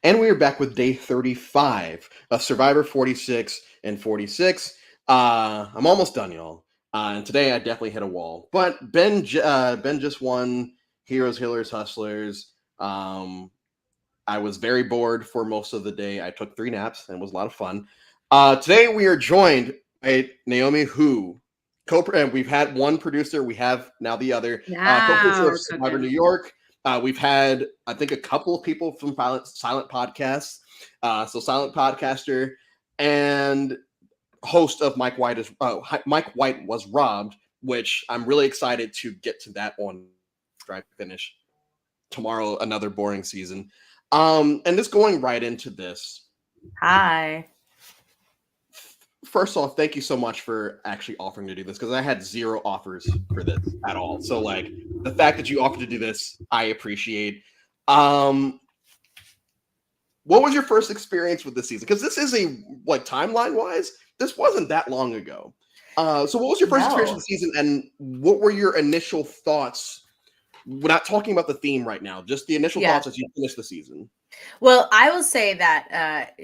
And we are back with day 35 of Survivor 46 and 46. I'm almost done, y'all. And today I definitely hit a wall. But Ben just won Heroes, Healers, Hustlers. I was very bored for most of the day. I took 3 naps and it was a lot of fun. Today we are joined by Naomi, who we've had one producer. We have now the other co-producer Now of we're Survivor cooking. New York. We've had, I think, a couple of people from Silent Podcasts. So Silent Podcaster and host of Mike White was robbed, which I'm really excited to get to that one after I finish tomorrow. Another boring season. And just going right into this. Hi. First off, thank you so much for actually offering to do this because I had 0 offers for this at all. So like the fact that you offered to do this, I appreciate. What was your first experience with this season? Because this is timeline wise, this wasn't that long ago. So what was your first experience No. with the season, and what were your initial thoughts? We're not talking about the theme right now, just the initial Yeah. thoughts as you finished the season. Well, I will say that,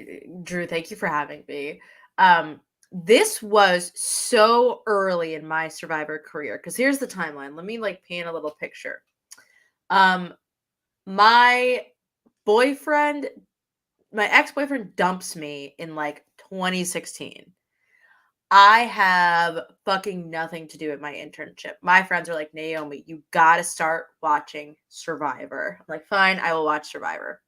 Drew, thank you for having me. This was so early in my Survivor career because here's the timeline. Let me paint a little picture. My boyfriend, my ex-boyfriend dumps me in 2016. I have fucking nothing to do with my internship. My friends are like, Naomi, you gotta start watching Survivor. I'm like, fine, I will watch Survivor.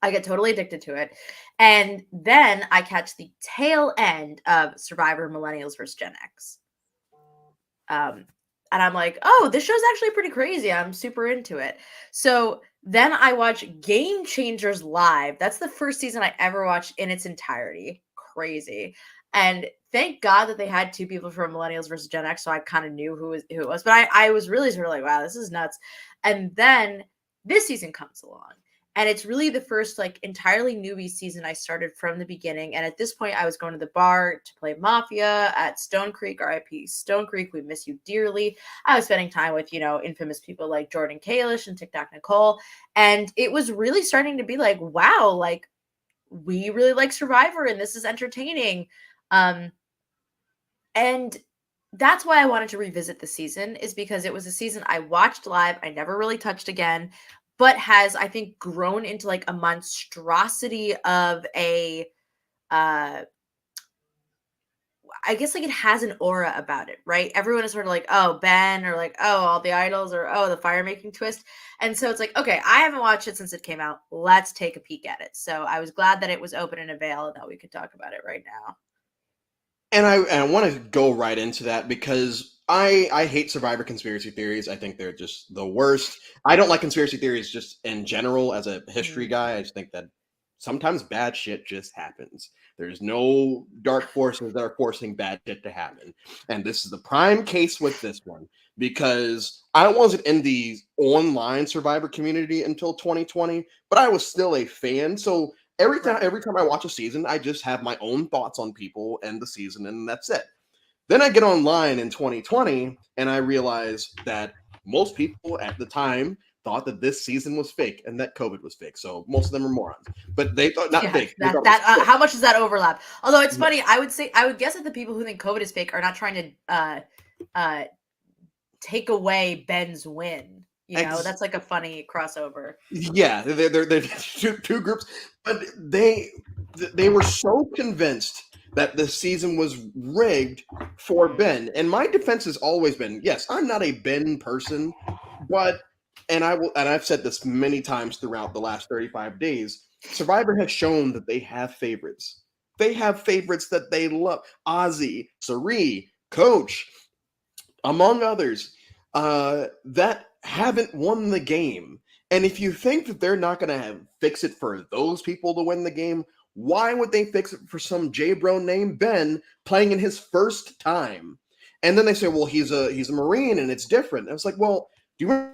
I get totally addicted to it. And then I catch the tail end of Survivor Millennials vs. Gen X. And I'm like, oh, this show's actually pretty crazy. I'm super into it. So then I watch Game Changers Live. That's the first season I ever watched in its entirety. Crazy. And thank God that they had 2 people from Millennials versus Gen X, so I kind of knew who it was. But I was really sort of like, wow, this is nuts. And then this season comes along. And it's really the first entirely newbie season I started from the beginning. And at this point, I was going to the bar to play Mafia at Stone Creek, RIP Stone Creek. We miss you dearly. I was spending time with, infamous people like Jordan Kalish and TikTok Nicole. And it was really starting to be like, wow, we really like Survivor and this is entertaining. And that's why I wanted to revisit the season, is because it was a season I watched live. I never really touched again, but has, I think, grown into a monstrosity of a, I guess it has an aura about it, right? Everyone is sort of like, oh, Ben, or oh, all the idols, or oh, the fire making twist. And so it's like, okay, I haven't watched it since it came out. Let's take a peek at it. So I was glad that it was open and available and that we could talk about it right now. And I want to go right into that because I hate Survivor conspiracy theories. I think they're just the worst. I don't like conspiracy theories just in general as a history guy. I just think that sometimes bad shit just happens. There's no dark forces that are forcing bad shit to happen. And this is the prime case with this one because I wasn't in the online Survivor community until 2020, but I was still a fan. So every time I watch a season, I just have my own thoughts on people and the season, and that's it. Then I get online in 2020, and I realize that most people at the time thought that this season was fake and that COVID was fake. So most of them are morons, but they thought not fake. They thought it was fake. How much does that overlap? Although it's funny, I would guess that the people who think COVID is fake are not trying to take away Ben's win. That's a funny crossover. Yeah, they're two groups, but they were so convinced that the season was rigged for Ben. And my defense has always been, yes, I'm not a Ben person, but and I've said this many times throughout the last 35 days, Survivor has shown that they have favorites. They have favorites that they love. Ozzy, Sari, Coach, among others, that haven't won the game. And if you think that they're not going to fix it for those people to win the game, why would they fix it for some J-bro named Ben playing in his first time? And then they say, well, he's a Marine and it's different. And it's like, well, do you remember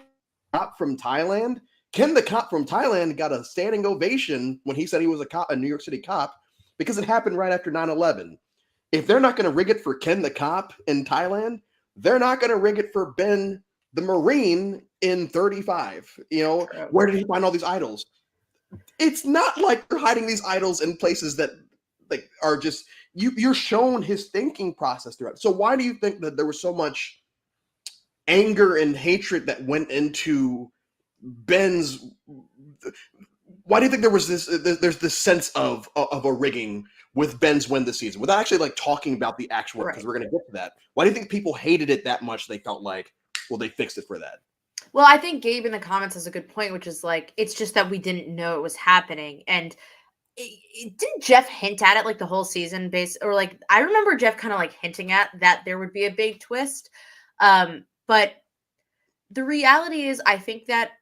the cop from Thailand? Ken the cop from Thailand got a standing ovation when he said he was a New York City cop because it happened right after 9/11. If they're not going to rig it for Ken the cop in Thailand, they're not going to rig it for Ben the Marine in 35. Where did he find all these idols? it's not like you're hiding these idols in places that like are just you're shown his thinking process throughout. So why do you think that there was so much anger and hatred that went into Ben's? Why do you think there was there's this sense of a rigging with Ben's win this season without actually like talking about the actual, because Right. we're going to get to that. Why do you think people hated it that much? They felt like, well, they fixed it for that. Well, I think Gabe in the comments has a good point, which is like, it's just that we didn't know it was happening. And didn't Jeff hint at it like the whole season or like, I remember Jeff kind of like hinting at that there would be a big twist. But the reality is, I think that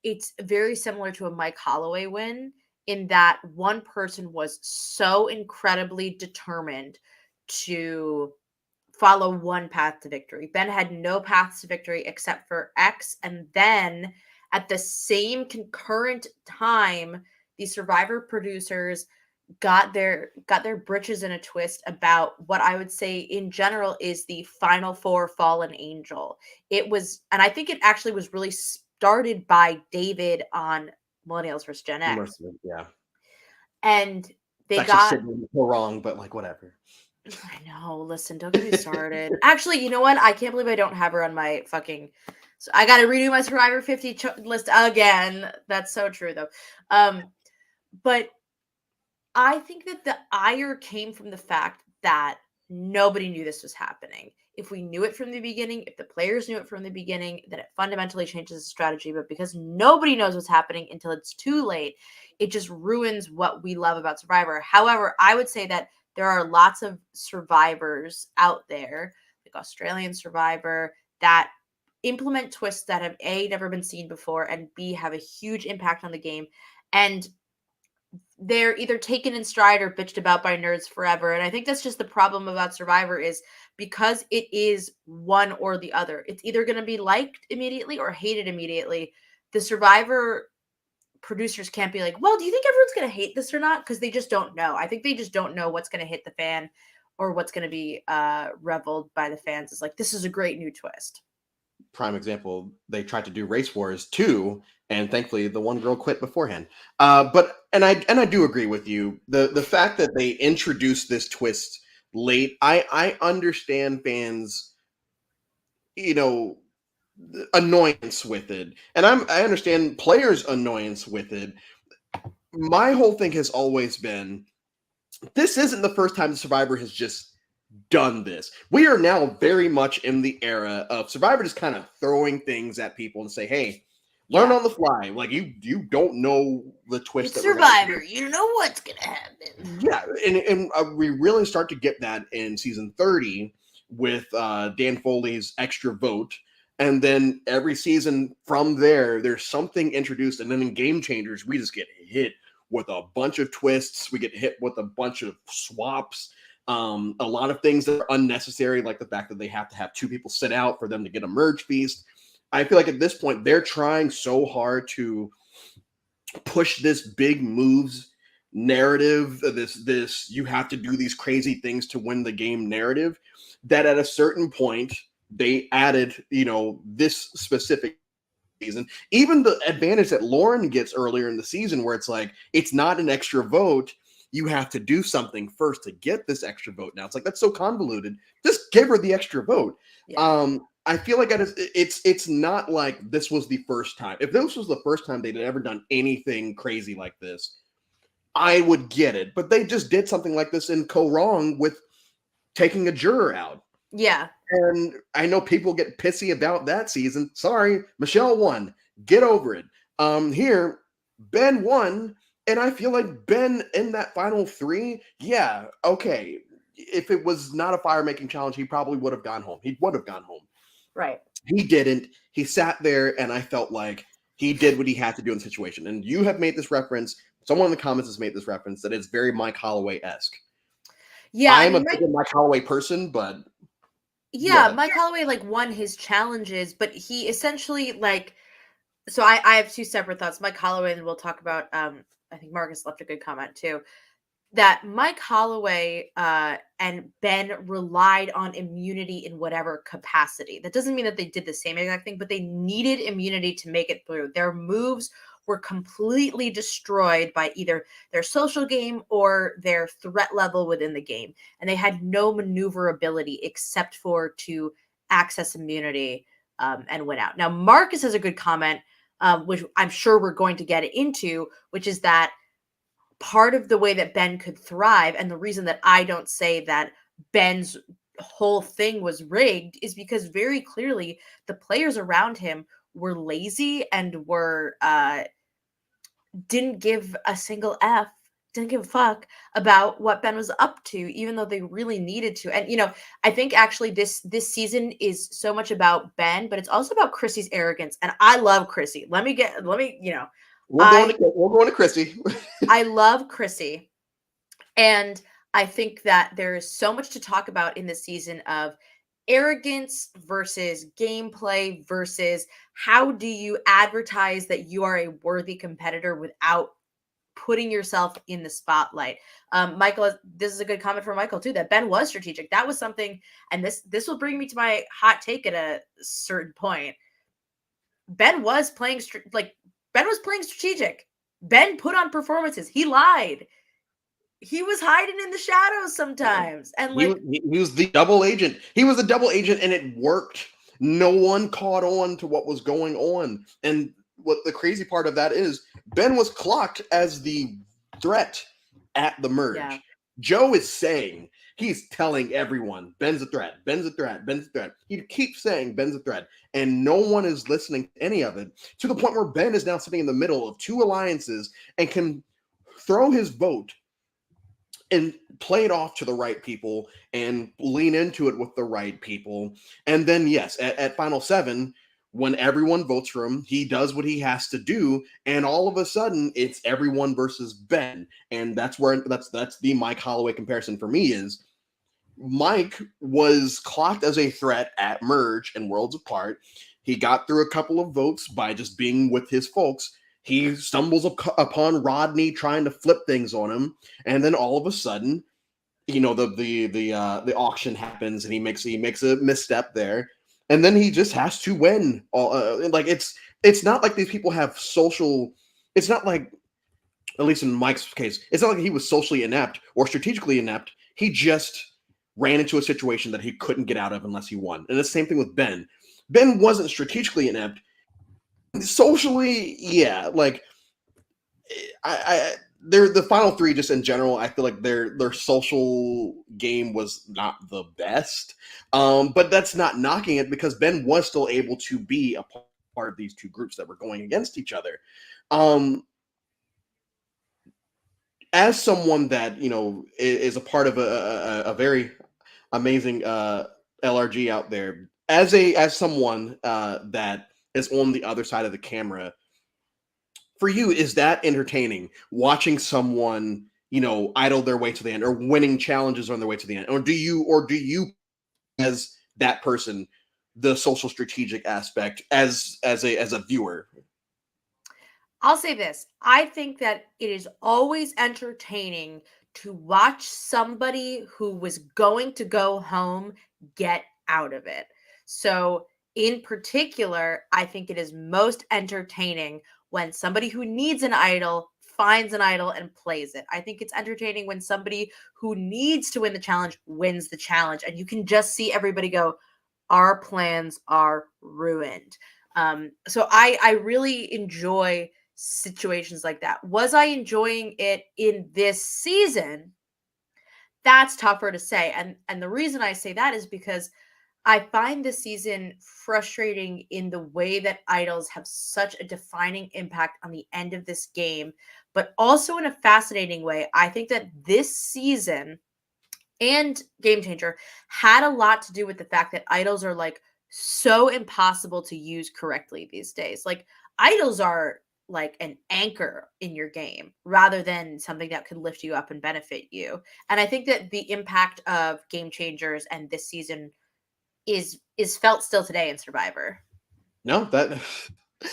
it's very similar to a Mike Holloway win in that one person was so incredibly determined to follow one path to victory. Ben had no paths to victory except for X. And then at the same concurrent time, the Survivor producers got their britches in a twist about what I would say in general is the Final Four fallen angel. It was, and I think it actually was really started by David on Millennials vs. Gen X. Yeah. And they it's got wrong, but like whatever. I know. Listen, don't get me started. Actually, you know what? I can't believe I don't have her on my fucking. So I got to redo my Survivor 50 list again. That's so true, though. But I think that the ire came from the fact that nobody knew this was happening. If we knew it from the beginning, if the players knew it from the beginning, then it fundamentally changes the strategy. But because nobody knows what's happening until it's too late, it just ruins what we love about Survivor. However, I would say that there are lots of survivors out there, like Australian Survivor, that implement twists that have A, never been seen before, and B, have a huge impact on the game. And they're either taken in stride or bitched about by nerds forever. And I think that's just the problem about Survivor is because it is one or the other. It's either going to be liked immediately or hated immediately. The Survivor producers can't be like, well, do you think everyone's going to hate this or not? Because they just don't know. I think they just don't know what's going to hit the fan or what's going to be reveled by the fans. It's like, this is a great new twist. Prime example, they tried to do Race Wars 2, and thankfully the one girl quit beforehand. But I do agree with you. The fact that they introduced this twist late, I understand fans, annoyance with it, and I understand players' annoyance with it. My whole thing has always been, this isn't the first time the Survivor has just done this. We are now very much in the era of Survivor just kind of throwing things at people and say, hey, learn on the fly. Like you don't know the twist. It's Survivor. You know what's going to happen. Yeah. And we really start to get that in season 30 with Dan Foley's extra vote. And then every season from there, there's something introduced. And then in Game Changers, we just get hit with a bunch of twists. We get hit with a bunch of swaps. A lot of things that are unnecessary, like the fact that they have to have two people sit out for them to get a merge feast. I feel like at this point, they're trying so hard to push this big moves narrative, this you have to do these crazy things to win the game narrative, that at a certain point, they added, this specific season. Even the advantage that Lauren gets earlier in the season, where it's like, it's not an extra vote. You have to do something first to get this extra vote. Now it's like, that's so convoluted. Just give her the extra vote. Yeah. I feel like it's not like this was the first time. If this was the first time they'd ever done anything crazy like this, I would get it. But they just did something like this in Co Wrong with taking a juror out. Yeah. And I know people get pissy about that season. Sorry, Michelle won. Get over it. Here, Ben won. And I feel like Ben in that final 3, yeah, okay. If it was not a fire-making challenge, he probably would have gone home. He would have gone home. Right. He didn't. He sat there, and I felt like he did what he had to do in the situation. And you have made this reference. Someone in the comments has made this reference that it's very Mike Holloway-esque. Yeah, I'm a bigger Mike Holloway person, but... Yeah, Mike Holloway, won his challenges, but he essentially, So I have two separate thoughts. Mike Holloway, and we'll talk about... I think Marcus left a good comment too, that Mike Holloway and Ben relied on immunity in whatever capacity. That doesn't mean that they did the same exact thing, but they needed immunity to make it through. Their moves were completely destroyed by either their social game or their threat level within the game. And they had no maneuverability except for to access immunity and win out. Now, Marcus has a good comment, which I'm sure we're going to get into, which is that part of the way that Ben could thrive, and the reason that I don't say that Ben's whole thing was rigged, is because very clearly the players around him were lazy and were didn't give a single F, didn't give a fuck about what Ben was up to, even though they really needed to. And I think actually this season is so much about Ben, but it's also about Chrissy's arrogance. And I love Chrissy. We're going to Chrissy. I love Chrissy. And I think that there is so much to talk about in this season of arrogance versus gameplay versus how do you advertise that you are a worthy competitor without putting yourself in the spotlight. Michael, this is a good comment from Michael too, that Ben was strategic. That was something, and this will bring me to my hot take at a certain point. Ben was playing strategic. Ben put on performances. He lied. He was hiding in the shadows sometimes. And he was the double agent. He was a double agent and it worked. No one caught on to what was going on. And what the crazy part of that is, Ben was clocked as the threat at the merge. Yeah. Joe is saying, he's telling everyone, Ben's a threat, Ben's a threat, Ben's a threat. He keeps saying Ben's a threat, and no one is listening to any of it, to the point where Ben is now sitting in the middle of two alliances and can throw his vote and play it off to the right people and lean into it with the right people. And then, yes, at Final 7, when everyone votes for him, he does what he has to do, and all of a sudden, it's everyone versus Ben. And that's the Mike Holloway comparison for me is Mike was clocked as a threat at Merge and Worlds Apart. He got through a couple of votes by just being with his folks. He stumbles upon Rodney trying to flip things on him, and then all of a sudden, the auction happens, and he makes a misstep there, and then he just has to win. It's not like these people have social. It's not like, at least in Mike's case, it's not like he was socially inept or strategically inept. He just ran into a situation that he couldn't get out of unless he won. And the same thing with Ben. Ben wasn't strategically inept. Socially, yeah, like they're the final three just in general. I feel like their social game was not the best, but that's not knocking it because Ben was still able to be a part of these two groups that were going against each other. As someone that is a part of a very amazing LRG out there, as someone that is on the other side of the camera, for you, is that entertaining, watching someone idle their way to the end or winning challenges on their way to the end, or do you as that person the social strategic aspect as a viewer? I'll say this. I think that it is always entertaining to watch somebody who was going to go home get out of it. So in particular, I think it is most entertaining when somebody who needs an idol finds an idol and plays it. I think it's entertaining when somebody who needs to win the challenge wins the challenge. And you can just see everybody go, our plans are ruined. So I really enjoy situations like that. Was I enjoying it in this season? That's tougher to say. And the reason I say that is because I find this season frustrating in the way that idols have such a defining impact on the end of this game, but also in a fascinating way. I think that this season and Game Changer had a lot to do with the fact that idols are like so impossible to use correctly these days. Like idols are like an anchor in your game rather than something that could lift you up and benefit you. And I think that the impact of Game Changers and this season is felt still today in Survivor. No, that.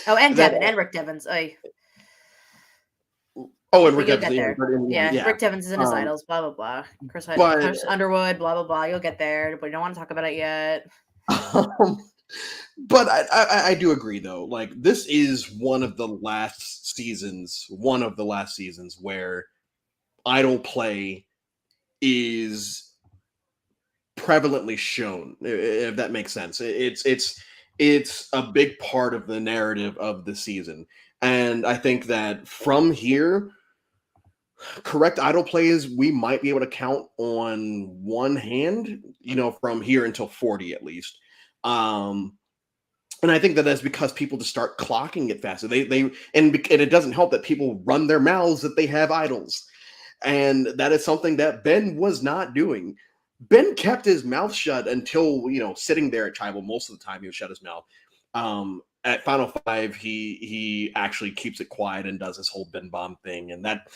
Oh, and Devin and Rick Devins. And Rick Devins. Yeah, Rick Devins is in his idols. Blah blah blah. Chris Underwood. Blah blah blah. You'll get there, but you don't want to talk about it yet. But I do agree though. Like this is one of the last seasons where idle play is prevalently shown, if that makes sense. It's a big part of the narrative of the season, and I think that from here, correct idle plays we might be able to count on one hand. From here until 40 at least. Um, and I think that that's because people just start clocking it faster. And it doesn't help that people run their mouths that they have idols. And that is something that Ben was not doing. Ben kept his mouth shut until, sitting there at tribal. Most of the time he would shut his mouth. At Final Five, he actually keeps it quiet and does his whole Ben Bomb thing. And that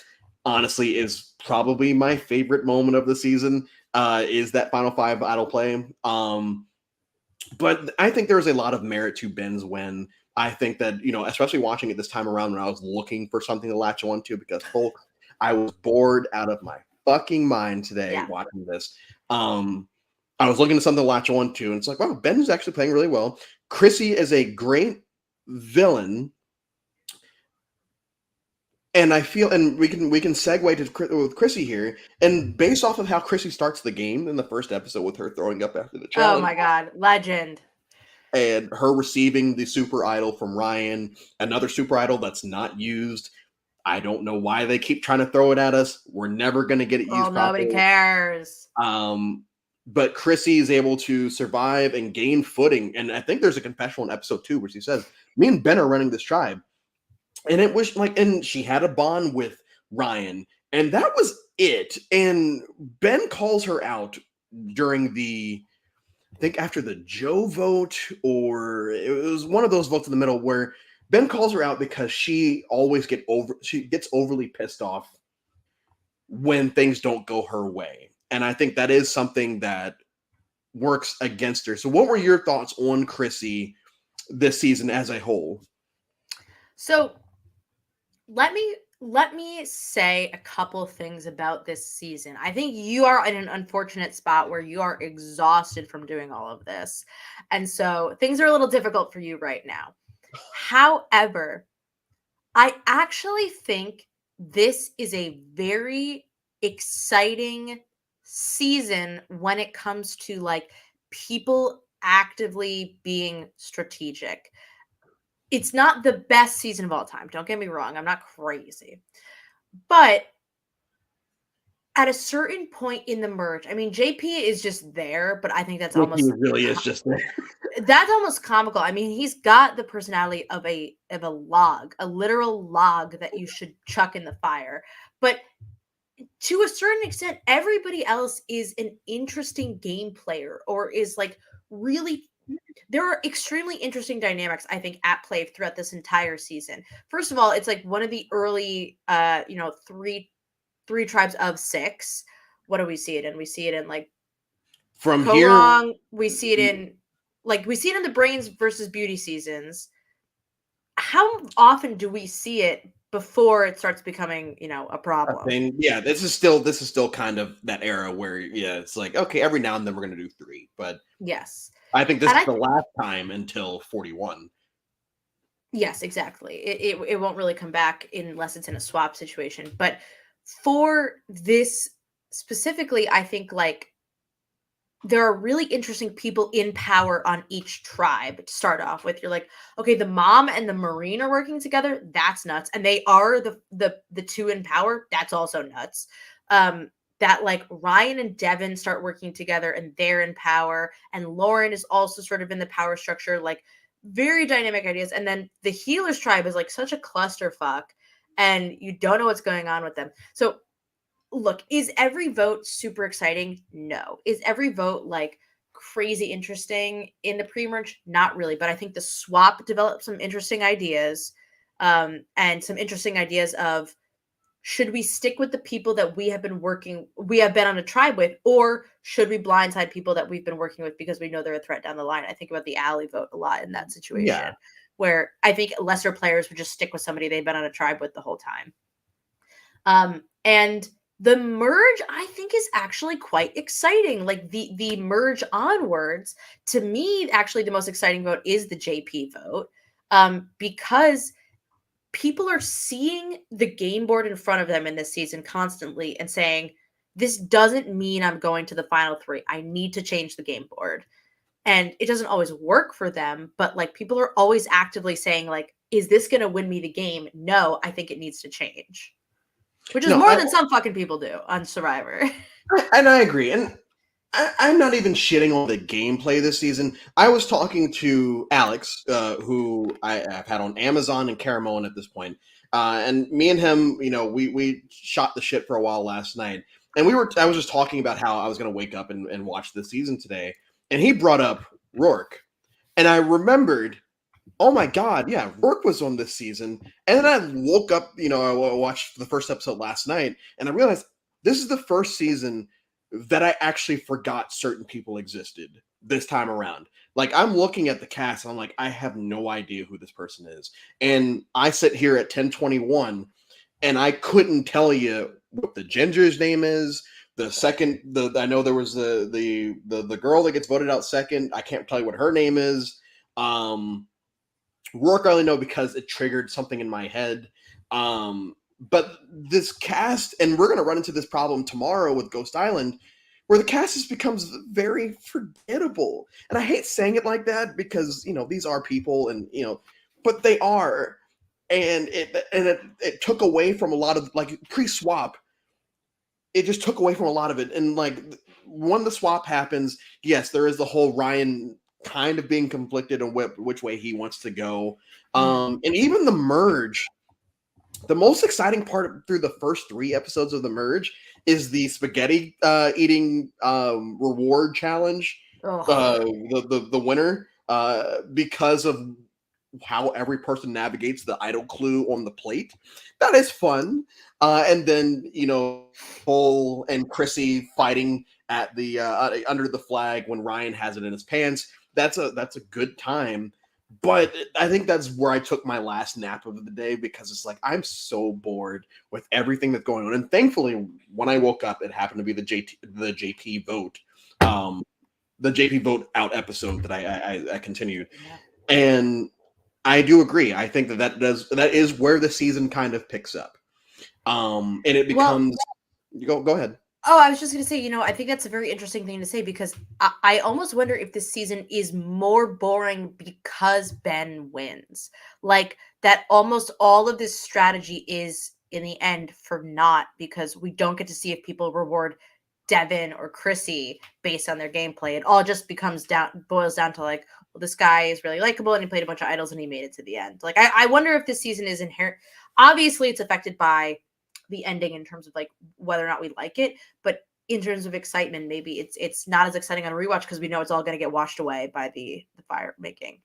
honestly is probably my favorite moment of the season, is that Final Five idle play. But I think there's a lot of merit to Ben's win. I think that, especially watching it this time around when I was looking for something to latch on to, because folks, I was bored out of my fucking mind today watching this. I was looking at something to latch on to, and it's like, wow, Ben's actually playing really well. Chrissy is a great villain. And I feel, and we can segue to with Chrissy here, and based off of how Chrissy starts the game in the first episode with her throwing up after the challenge. Oh my god, legend! And her receiving the super idol from Ryan, another super idol that's not used. I don't know why they keep trying to throw it at us. We're never going to get it used. Nobody cares. But Chrissy is able to survive and gain footing, and I think there's a confessional in episode 2 where she says, "Me and Ben are running this tribe." And it was like, and she had a bond with Ryan, and that was it. And Ben calls her out during I think after the Joe vote, or it was one of those votes in the middle where Ben calls her out because she gets overly pissed off when things don't go her way. And I think that is something that works against her. So what were your thoughts on Chrissy this season as a whole? So let me say a couple things about this season. I think you are in an unfortunate spot where you are exhausted from doing all of this. And so things are a little difficult for you right now. However, I actually think this is a very exciting season when it comes to like people actively being strategic. It's not the best season of all time. Don't get me wrong. I'm not crazy. But at a certain point in the merge, I mean, JP is just there, but I think that's almost really is just there. That's almost comical. I mean, he's got the personality of a log, a literal log that you should chuck in the fire. But to a certain extent, everybody else is an interesting game player or is like really. There are extremely interesting dynamics, I think, at play throughout this entire season. First of all, it's like one of the early, three tribes of 6. What do we see it in? We see it in like from Kolong, here. we see it in the Brains versus Beauty seasons. How often do we see it before it starts becoming, a problem? Yeah, this is still kind of that era where it's like, okay, every now and then we're going to do 3, but yes, I think this is the last time until 41. Yes, exactly. It won't really come back unless it's in a swap situation. But for this specifically, I think like there are really interesting people in power on each tribe to start off with. You're like, okay, the mom and the Marine are working together. That's nuts. And they are the 2 in power. That's also nuts. That like Ryan and Devon start working together and they're in power. And Lauren is also sort of in the power structure, like very dynamic ideas. And then the healers tribe is like such a clusterfuck and you don't know what's going on with them. So look, is every vote super exciting? No. Is every vote like crazy interesting in the pre-merge? Not really. But I think the swap developed some interesting ideas, and some interesting ideas of should we stick with the people that we have been on a tribe with, or should we blindside people that we've been working with because we know they're a threat down the line? I think about the alley vote a lot in that situation, where I think lesser players would just stick with somebody they've been on a tribe with the whole time. And The merge, I think, is actually quite exciting. Like the merge onwards, to me, actually, the most exciting vote is the JP vote, because people are seeing the game board in front of them in this season constantly and saying, "This doesn't mean I'm going to the final three. I need to change the game board." And it doesn't always work for them, but like people are always actively saying, like, "Is this going to win me the game? No, I think it needs to change." Which is No, more than some fucking people do on Survivor. and I agree. And I'm not even shitting on the gameplay this season. I was talking to Alex, who I've had on Amazon and Caramelin at this point. And me and him, we shot the shit for a while last night. And I was just talking about how I was going to wake up and watch the season today. And he brought up Rourke. And I remembered, oh my God, yeah, Rourke was on this season. And then I woke up, I watched the first episode last night, and I realized this is the first season that I actually forgot certain people existed this time around. Like, I'm looking at the cast, and I'm like, I have no idea who this person is. And I sit here at 10:21, and I couldn't tell you what the ginger's name is. I know there was the girl that gets voted out second. I can't tell you what her name is. Rourke I only know because it triggered something in my head. But this cast, and we're going to run into this problem tomorrow with Ghost Island, where the cast just becomes very forgettable. And I hate saying it like that because, these are people and, but they are. And it took away from a lot of, like, pre-swap, it just took away from a lot of it. And, like, when the swap happens, yes, there is the whole Ryan kind of being conflicted on which way he wants to go. And even the merge, the most exciting part through the first 3 episodes of the merge is the spaghetti eating reward challenge. The winner, because of how every person navigates the idle clue on the plate. That is fun. And then, Bull and Chrissy fighting at the under the flag when Ryan has it in his pants. That's a good time. But I think that's where I took my last nap of the day, because it's like I'm so bored with everything that's going on. And thankfully, when I woke up, it happened to be the JP vote, the JP vote out episode that I continued. Yeah. And I do agree. I think that is where the season kind of picks up, and it becomes. Go ahead. Oh, I was just going to say, I think that's a very interesting thing to say, because I almost wonder if this season is more boring because Ben wins. Like, that almost all of this strategy is, in the end, for naught, because we don't get to see if people reward Devin or Chrissy based on their gameplay. It all just boils down to, like, well, this guy is really likable and he played a bunch of idols and he made it to the end. Like, I wonder if this season is inherent. Obviously, it's affected by the ending in terms of, like, whether or not we like it, but in terms of excitement, maybe it's not as exciting on a rewatch because we know it's all going to get washed away by the fire making.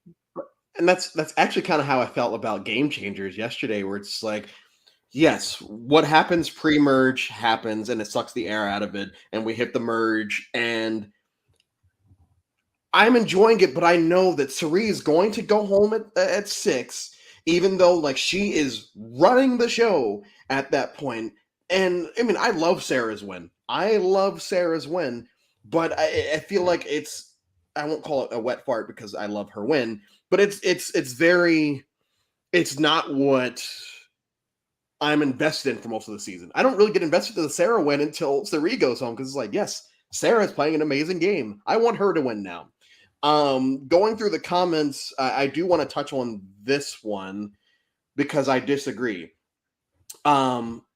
And that's actually kind of how I felt about Game Changers yesterday, where it's like, yes, what happens pre-merge happens, and it sucks the air out of it, and we hit the merge, and I'm enjoying it, but I know that Sari is going to go home at 6, even though, like, she is running the show at that point. And I mean, I love Sarah's win, but I feel like I won't call it a wet fart because I love her win, but it's not what I'm invested in for most of the season. I don't really get invested in the Sarah win until Sari goes home, because it's like, yes, Sarah's playing an amazing game. I want her to win now. Going through the comments, I do want to touch on this one because I disagree.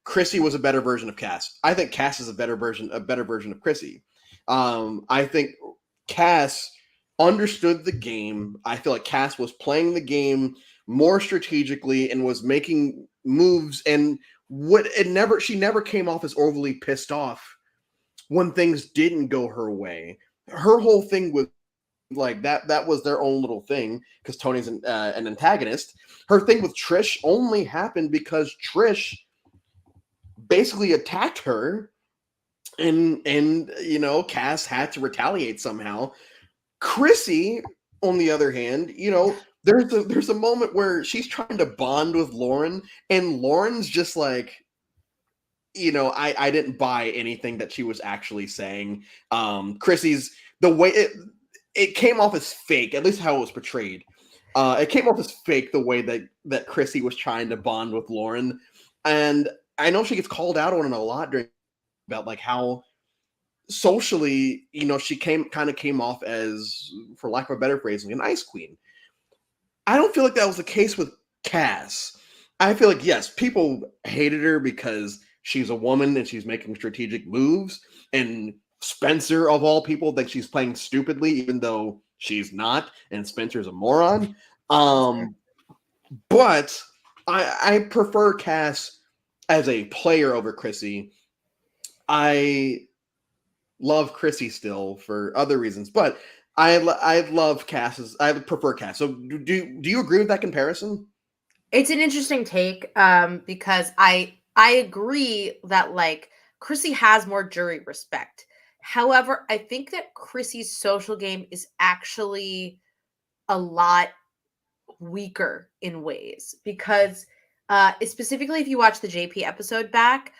Chrissy was a better version of Cass. I think Cass is a better version of Chrissy. I think Cass understood the game. I feel like Cass was playing the game more strategically and was making moves, and she never came off as overly pissed off when things didn't go her way. Her whole thing was like that was their own little thing, because Tony's an antagonist. Her thing with Trish only happened because Trish basically attacked her, and Cass had to retaliate somehow. Chrissy, on the other hand, there's a moment where she's trying to bond with Lauren, and Lauren's just like, I didn't buy anything that she was actually saying. Chrissy's the way it came off as fake, at least how it was portrayed. It came off as fake the way that Chrissy was trying to bond with Lauren, and I know she gets called out on it a lot during about like how socially, she came off as, for lack of a better phrase, like an ice queen. I don't feel like that was the case with Cass. I feel like, yes, people hated her because she's a woman and she's making strategic moves, and Spencer, of all people, thinks she's playing stupidly, even though she's not, and Spencer's a moron. But I prefer Cass as a player over Chrissy. I love Chrissy still for other reasons, but I love Cass. I prefer Cass. So do you agree with that comparison? It's an interesting take, because I agree that like Chrissy has more jury respect. However, I think that Chrissy's social game is actually a lot weaker in ways because specifically if you watch the JP episode back,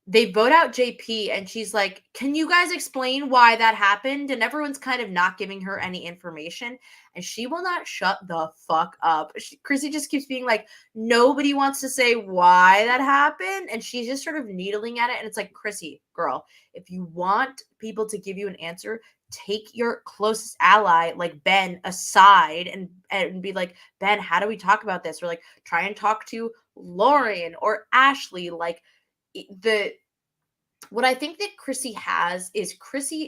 they vote out JP and she's like, can you guys explain why that happened? And everyone's kind of not giving her any information, and she will not shut the fuck up. Chrissy just keeps being like, nobody wants to say why that happened, and she's just sort of needling at it. And it's like, Chrissy, girl, if you want people to give you an answer, take your closest ally like Ben aside and be like, Ben, how do we talk about this? Or like try and talk to Lauren or Ashley. Like what I think that Chrissy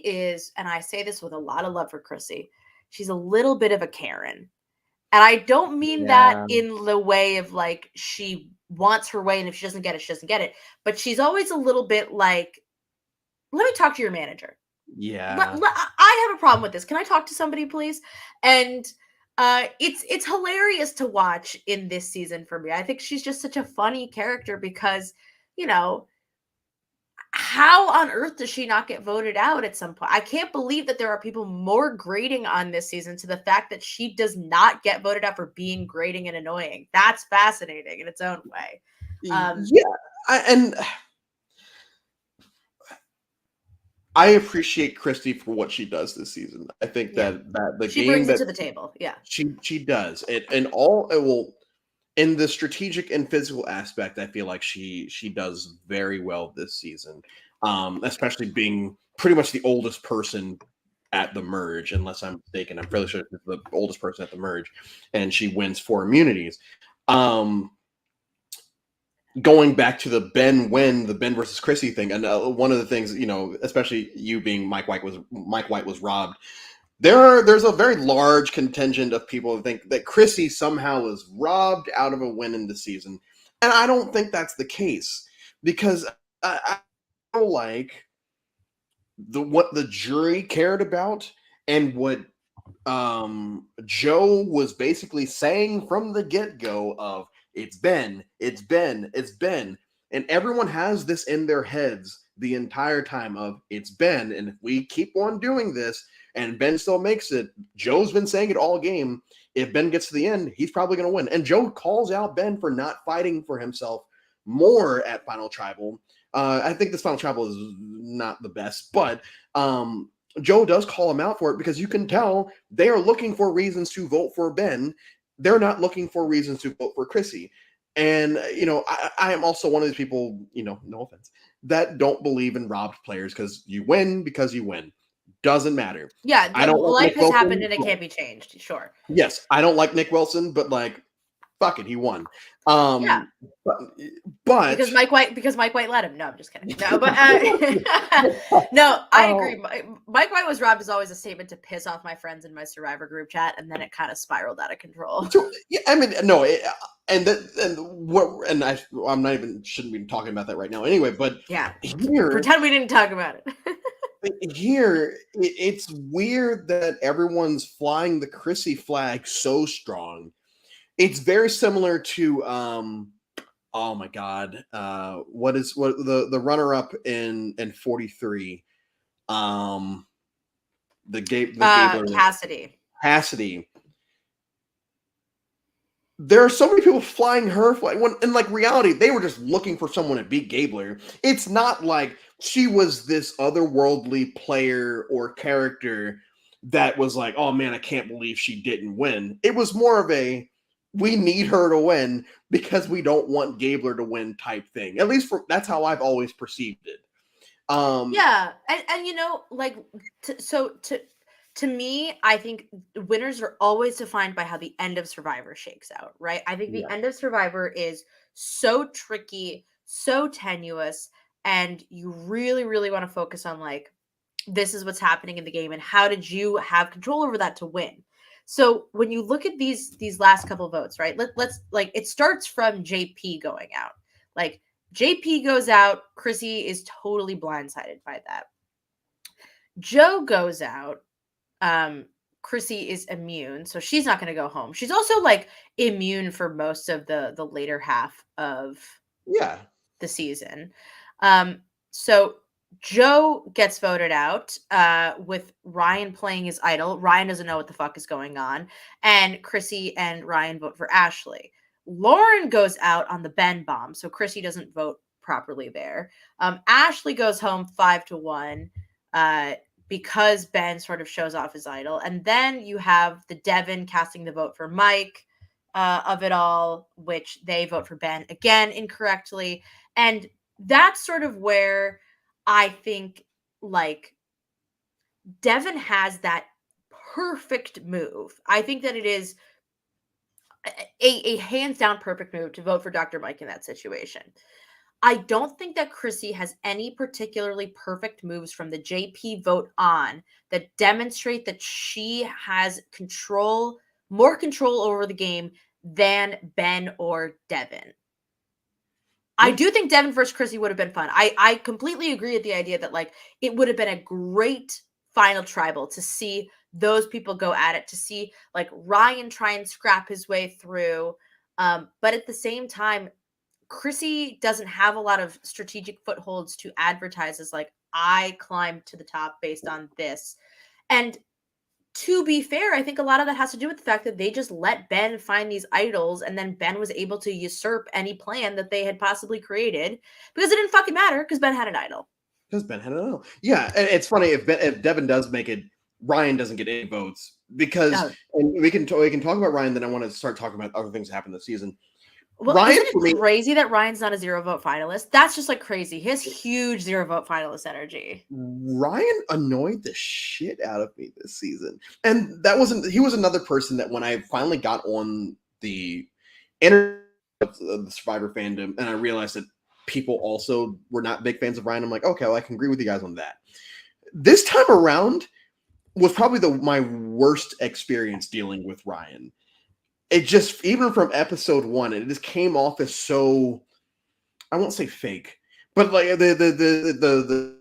is, and I say this with a lot of love for Chrissy, she's a little bit of a Karen. And I don't mean that in the way of like she wants her way, and if she doesn't get it, she doesn't get it. But she's always a little bit like, let me talk to your manager. Yeah. I have a problem with this. Can I talk to somebody, please? And it's hilarious to watch in this season for me. I think she's just such a funny character because, how on earth does she not get voted out at some point? I can't believe that there are people more grating on this season to the fact that she does not get voted out for being grating and annoying. That's fascinating in its own way. And I appreciate Christy for what she does this season. I think that the she game brings that it to the table. Yeah, she does it, and all it will in the strategic and physical aspect. I feel like she does very well this season, especially being pretty much the oldest person at the merge, unless I'm mistaken. I'm fairly sure she's the oldest person at the merge, and she wins 4 immunities. Going back to the Ben versus Chrissy thing, and one of the things, especially you being Mike White was robbed. There's a very large contingent of people who think that Chrissy somehow was robbed out of a win in the season, and I don't think that's the case, because I feel like what the jury cared about and what Joe was basically saying from the get-go of, it's Ben, it's Ben, it's Ben. And everyone has this in their heads the entire time of, it's Ben. And if we keep on doing this and Ben still makes it, Joe's been saying it all game, if Ben gets to the end, he's probably going to win. And Joe calls out Ben for not fighting for himself more at Final Tribal. I think this Final Tribal is not the best, but Joe does call him out for it, because you can tell they are looking for reasons to vote for Ben. They're not looking for reasons to vote for Chrissy. And, I am also one of these people, no offense, that don't believe in robbed players, because you win. Doesn't matter. Yeah, I don't life like has happened and it can't be changed. Sure. Yes, I don't like Nick Wilson, but like, fuck it, he won. Yeah. But because Mike White let him. No, I'm just kidding. No, but no, I agree. Mike White was robbed is always a statement to piss off my friends in my Survivor group chat, and then it kind of spiraled out of control. Yeah, I mean, no, I'm not even shouldn't be talking about that right now anyway. But yeah, here, pretend we didn't talk about it. Here, it's weird that everyone's flying the Chrissy flag so strong. It's very similar to oh my god, what the runner up in 43, the Gabler, Cassidy. there are so many people flying her flag. When in like reality, they were just looking for someone to beat Gabler. It's not like she was this otherworldly player or character that was like, oh man, I can't believe she didn't win. It was more of a we need her to win because we don't want Gabler to win type thing. At least that's how I've always perceived it. Yeah, and like to me, I think winners are always defined by how the end of Survivor shakes out, right? I think the Yeah. end of Survivor is so tricky, so tenuous, and you really, really want to focus on like this is what's happening in the game and how did you have control over that to win. So when you look at these last couple votes, right? Let's like it starts from JP going out. Like JP goes out, Chrissy is totally blindsided by that. Joe goes out, Chrissy is immune, so she's not going to go home. She's also like immune for most of the later half of Yeah. the season. So Joe gets voted out with Ryan playing his idol. Ryan doesn't know what the fuck is going on. And Chrissy and Ryan vote for Ashley. Lauren goes out on the Ben bomb. So Chrissy doesn't vote properly there. Ashley goes home 5-1 because Ben sort of shows off his idol. And then you have the Devon casting the vote for Mike of it all, which they vote for Ben again incorrectly. And that's sort of where I think like Devon has that perfect move. I think that it is a hands down perfect move to vote for Dr. Mike in that situation. I don't think that Chrissy has any particularly perfect moves from the JP vote on that demonstrate that she has more control over the game than Ben or Devon. I do think Devon versus Chrissy would have been fun. I completely agree with the idea that like it would have been a great final tribal to see those people go at it, to see like Ryan try and scrap his way through. But at the same time, Chrissy doesn't have a lot of strategic footholds to advertise as like I climbed to the top based on this. And to be fair, I think a lot of that has to do with the fact that they just let Ben find these idols, and then Ben was able to usurp any plan that they had possibly created because it didn't fucking matter because Ben had an idol. Because Ben had an idol. Yeah, it's funny if Devin does make it, Ryan doesn't get any votes because, and we can talk about Ryan. Then I want to start talking about other things that happened this season. Well, Ryan, isn't it crazy that Ryan's not a 0 vote finalist? That's just like crazy. He has huge 0 vote finalist energy. Ryan annoyed the shit out of me this season. And he was another person that when I finally got on the internet of the Survivor fandom and I realized that people also were not big fans of Ryan, I'm like, okay, well, I can agree with you guys on that. This time around was probably my worst experience dealing with Ryan. It just, even from episode 1, it just came off as so, I won't say fake, but like the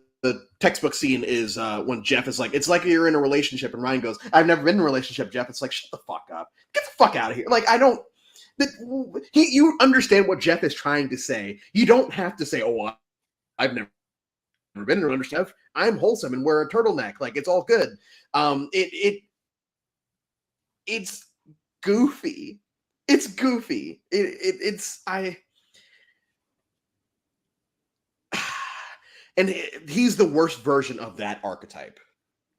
textbook scene is when Jeff is like, it's like you're in a relationship, and Ryan goes, I've never been in a relationship, Jeff. It's like, shut the fuck up. Get the fuck out of here. Like, you understand what Jeff is trying to say. You don't have to say, oh, I've never been in a relationship. I'm wholesome and wear a turtleneck. Like, it's all good. It's goofy. It's goofy. And he's the worst version of that archetype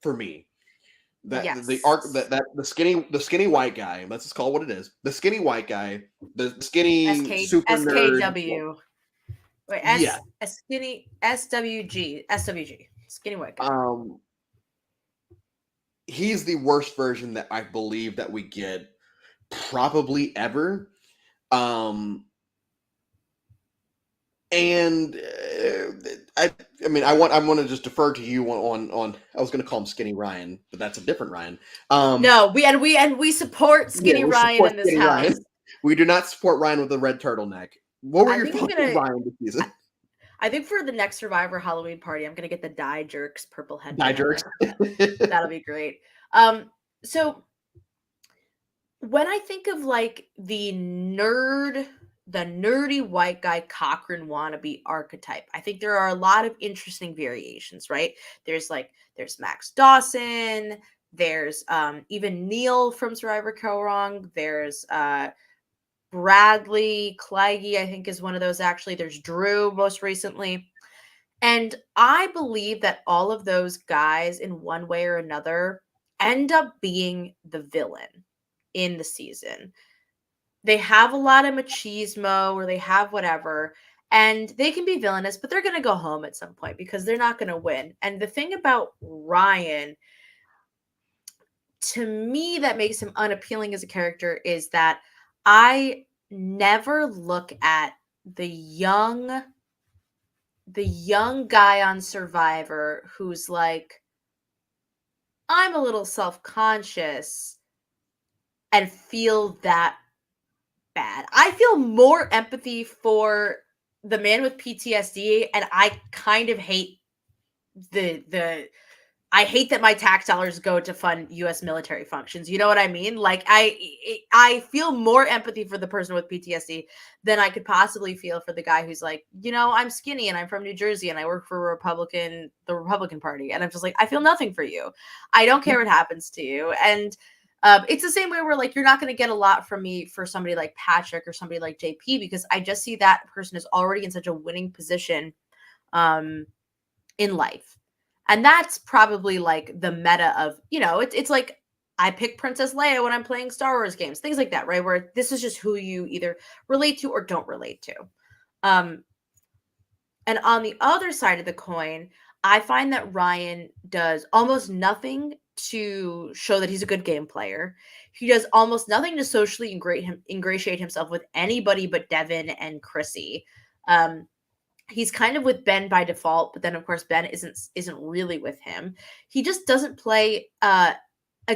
for me. The skinny white guy. Let's just call it what it is. The skinny white guy. The skinny super SKW. nerd. Wait, skinny SWG. Skinny white guy. He's the worst version that I believe that we get probably ever. And I want to just defer to you on I was going to call him Skinny Ryan, but that's a different Ryan. No, we support Skinny Ryan in this house. Ryan. We do not support Ryan with the red turtleneck. What were your thoughts on Ryan this season? I think for the next Survivor Halloween party, I'm going to get the Die Jerks purple head. Die Jerks. That'll be great. So when I think of like the nerdy white guy Cochran wannabe archetype, I think there are a lot of interesting variations, right? There's Max Dawson, there's even Neil from Survivor Go Wrong, there's Bradley, Kleige, I think is one of those actually. There's Drew most recently. And I believe that all of those guys in one way or another end up being the villain in the season. They have a lot of machismo or they have whatever, and they can be villainous, but they're going to go home at some point because they're not going to win. And the thing about Ryan, to me, that makes him unappealing as a character is that I never look at the young guy on Survivor who's like, I'm a little self-conscious and feel that bad. I feel more empathy for the man with PTSD, and I kind of hate I hate that my tax dollars go to fund US military functions. You know what I mean? Like I feel more empathy for the person with PTSD than I could possibly feel for the guy who's like, I'm skinny and I'm from New Jersey and I work for the Republican Party. And I'm just like, I feel nothing for you. I don't care what happens to you. And it's the same way where like you're not going to get a lot from me for somebody like Patrick or somebody like JP because I just see that person is already in such a winning position in life. And that's probably like the meta of, it's like I pick Princess Leia when I'm playing Star Wars games, things like that, right? Where this is just who you either relate to or don't relate to. And on the other side of the coin, I find that Ryan does almost nothing to show that he's a good game player. He does almost nothing to socially ingratiate himself with anybody but Devin and Chrissy. He's kind of with Ben by default, but then of course Ben isn't really with him. He just doesn't play a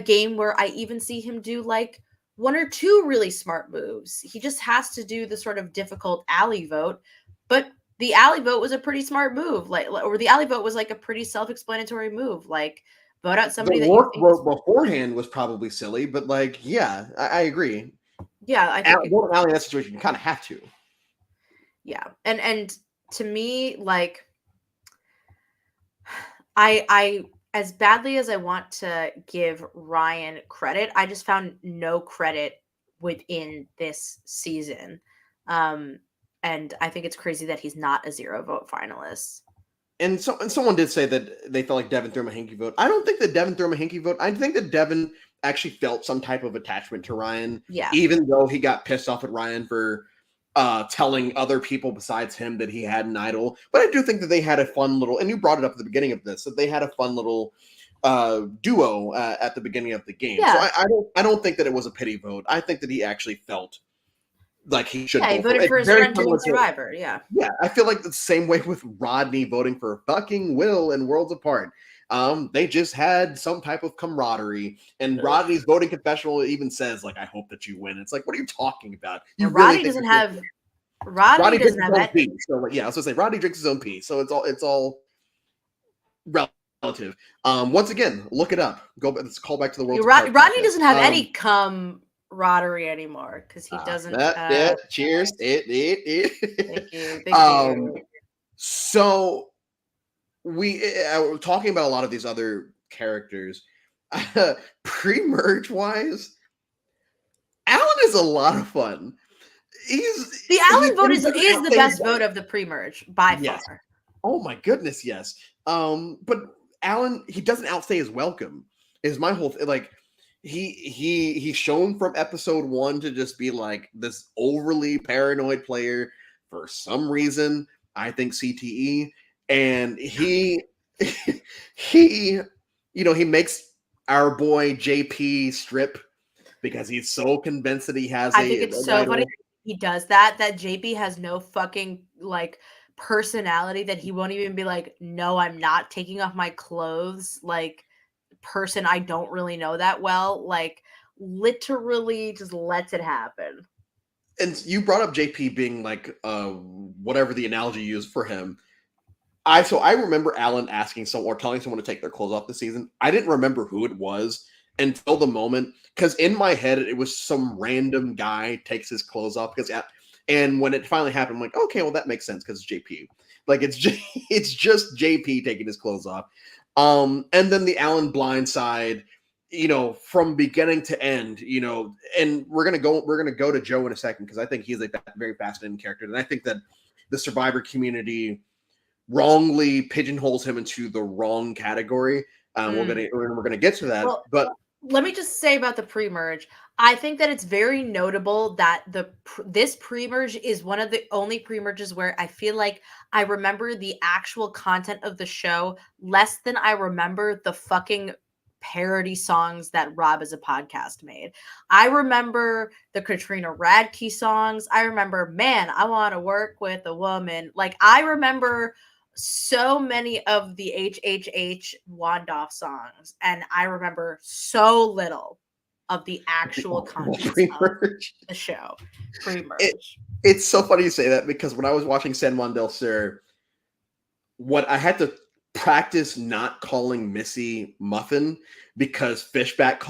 game where I even see him do like one or two really smart moves. He just has to do the sort of difficult alley vote, but the alley vote was a pretty smart move. Or the alley vote was like a pretty self-explanatory move. Like vote out somebody the that work you think vote beforehand was probably silly, but like, yeah, I agree. Yeah, I think vote alley in that situation, you kind of have to. Yeah, and to me, like, I as badly as I want to give Ryan credit, I just found no credit within this season. And I think it's crazy that he's not a 0 vote finalist. And someone did say that they felt like Devin threw him a hinky vote. I don't think that Devin threw him a hinky vote. I think that Devin actually felt some type of attachment to Ryan, even though he got pissed off at Ryan for telling other people besides him that he had an idol. But I do think that they had a fun little, and you brought it up at the beginning of this, that they had a fun little duo at the beginning of the game. Yeah. So I don't think that it was a pity vote. I think that he actually felt like he should. Yeah, he voted for his friend to win Survivor. Yeah. Yeah, I feel like the same way with Rodney voting for fucking Will and Worlds Apart. They just had some type of camaraderie, and Rodney's voting confessional even says, like, I hope that you win. It's like, what are you talking about? You Rodney doesn't have Rodney doesn't have that. So like, yeah, I was gonna say Rodney drinks his own pee, so it's all relative. Once again, look it up. Let's call back to the Worlds Apart. Rodney doesn't have any camaraderie anymore because he doesn't. Cheers. Thank you. Thank you. So we're talking about a lot of these other characters. Pre-merge wise, Alan is a lot of fun. The Alan vote is the best vote of the pre-merge by far. Oh my goodness, yes. But Alan, he doesn't outstay his welcome. Is my whole like he's shown from episode 1 to just be like this overly paranoid player for some reason. I think CTE, and he makes our boy JP strip because he's so convinced that he has. I think it's so funny he does that JP has no fucking like personality, that he won't even be like, no, I'm not taking off my clothes, like person I don't really know that well, like literally just lets it happen. And you brought up JP being like whatever the analogy you used for him. I remember Alan asking someone or telling someone to take their clothes off this season. I didn't remember who it was until the moment, because in my head it was some random guy takes his clothes off and when it finally happened, I'm like, okay, well that makes sense because it's JP. Like it's just JP taking his clothes off. And then the Alan blindside from beginning to end, and we're gonna go to Joe in a second because I think he's a very fascinating character, and I think that the Survivor community wrongly pigeonholes him into the wrong category. We're gonna get to that, Well, but let me just say about the pre-merge. I think that it's very notable that this pre-merge is one of the only pre-merges where I feel like I remember the actual content of the show less than I remember the fucking parody songs that Rob as a podcast made. I remember the Katrina Radke songs. I remember, man, I want to work with a woman. Like, I remember so many of the HHH Wandoff songs, and I remember so little of the actual content of the show pre-merge. It's so funny you say that because when I was watching San Juan del Sur, what I had to practice not calling Missy Muffin because Fishback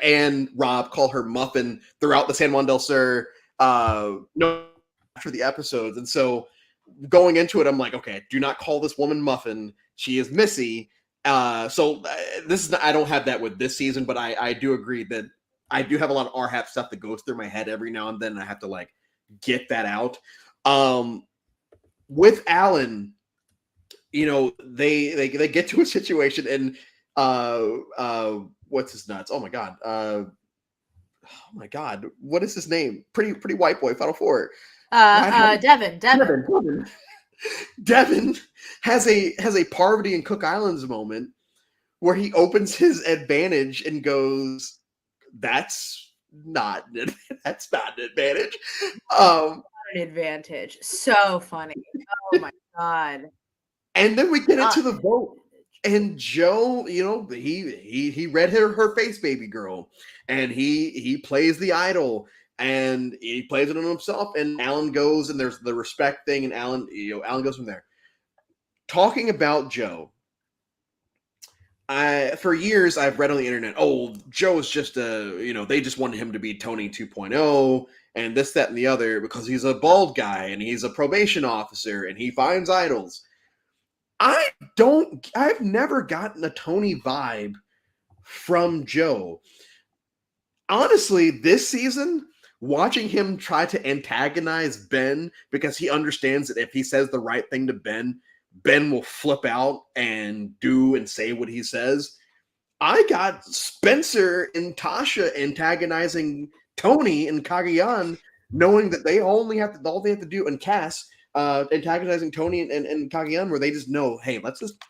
and Rob call her Muffin throughout the San Juan del Sur no after the episodes, and so going into it, I'm like, okay, do not call this woman Muffin. She is Missy. This is I don't have that with this season, but I do agree that I do have a lot of RHAP stuff that goes through my head every now and then, and I have to like get that out. With Alan, they get to a situation and what's his nuts? Oh my god, what is his name? Pretty white boy, Final Four. Devon. Devin has a Parvati and Cook Islands moment where he opens his advantage and goes, "That's not an advantage." An advantage. So funny. Oh my god. And then we get into the vote. And Joe, he read her face, baby girl, and he plays the idol, and he plays it on himself. And Alan goes, and there's the respect thing, and Alan goes from there. Talking about Joe, for years I've read on the internet, oh, Joe is just they just wanted him to be Tony 2.0 and this, that, and the other because he's a bald guy and he's a probation officer and he finds idols. I've never gotten a Tony vibe from Joe. Honestly, this season, watching him try to antagonize Ben because he understands that if he says the right thing to Ben will flip out and do and say what he says. I got Spencer and Tasha antagonizing Tony and Cagayan, knowing that all they have to do, and Cass, antagonizing Tony and Cagayan, where they just know, hey, let's just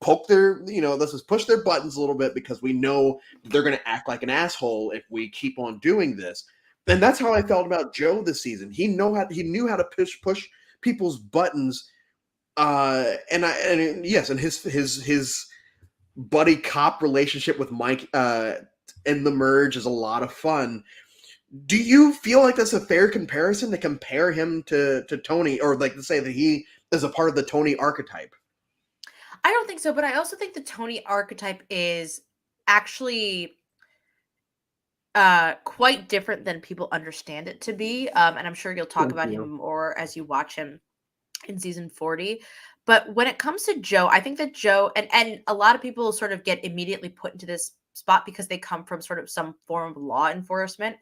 poke let's just push their buttons a little bit because we know they're going to act like an asshole if we keep on doing this. And that's how I felt about Joe this season. He knew how to push people's buttons. And his buddy cop relationship with Mike in the merge is a lot of fun. Do you feel like that's a fair comparison to compare him to Tony, or like to say that he is a part of the Tony archetype? I don't think so, but I also think the Tony archetype is actually quite different than people understand it to be. And I'm sure you'll talk about him more as you watch him in season 40. But when it comes to Joe, I think that Joe and a lot of people sort of get immediately put into this spot because they come from sort of some form of law enforcement.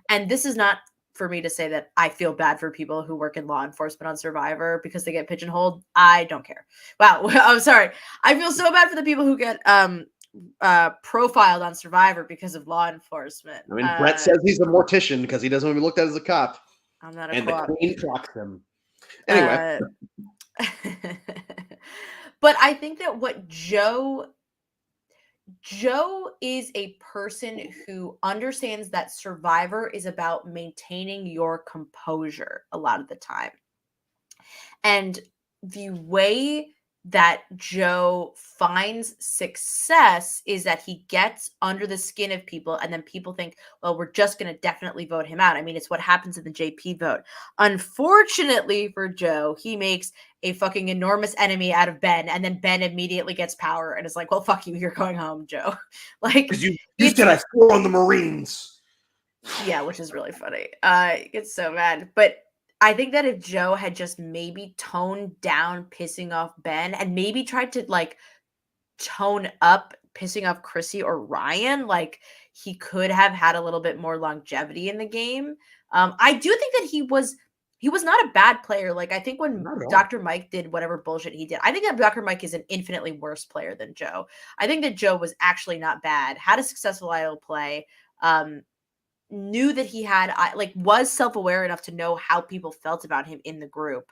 And this is not for me to say that I feel bad for people who work in law enforcement on Survivor because they get pigeonholed. I don't care. Wow. I'm sorry. I feel so bad for the people who get profiled on Survivor because of law enforcement. I mean, Brett says he's a mortician because he doesn't want to be looked at as a cop. I'm not a and cop. The Queen clocks him. Anyway. But I think that what Joe is a person who understands that Survivor is about maintaining your composure a lot of the time. And the way that Joe finds success is that he gets under the skin of people, and then people think, well, we're just going to definitely vote him out. I mean, it's what happens in the JP vote. Unfortunately for Joe, he makes a fucking enormous enemy out of Ben, and then Ben immediately gets power and is like, well, fuck you, you're going home, Joe. Like, because you said I swore on the Marines. Yeah, which is really funny. He gets so mad. But I think that if Joe had just maybe toned down pissing off Ben and maybe tried to like tone up pissing off Chrissy or Ryan, like he could have had a little bit more longevity in the game. I do think that he was not a bad player. Like I think when Not at all. Dr. Mike did whatever bullshit he did, I think that Dr. Mike is an infinitely worse player than Joe. I think that Joe was actually not bad, had a successful IO play, knew that he had like was self-aware enough to know how people felt about him in the group.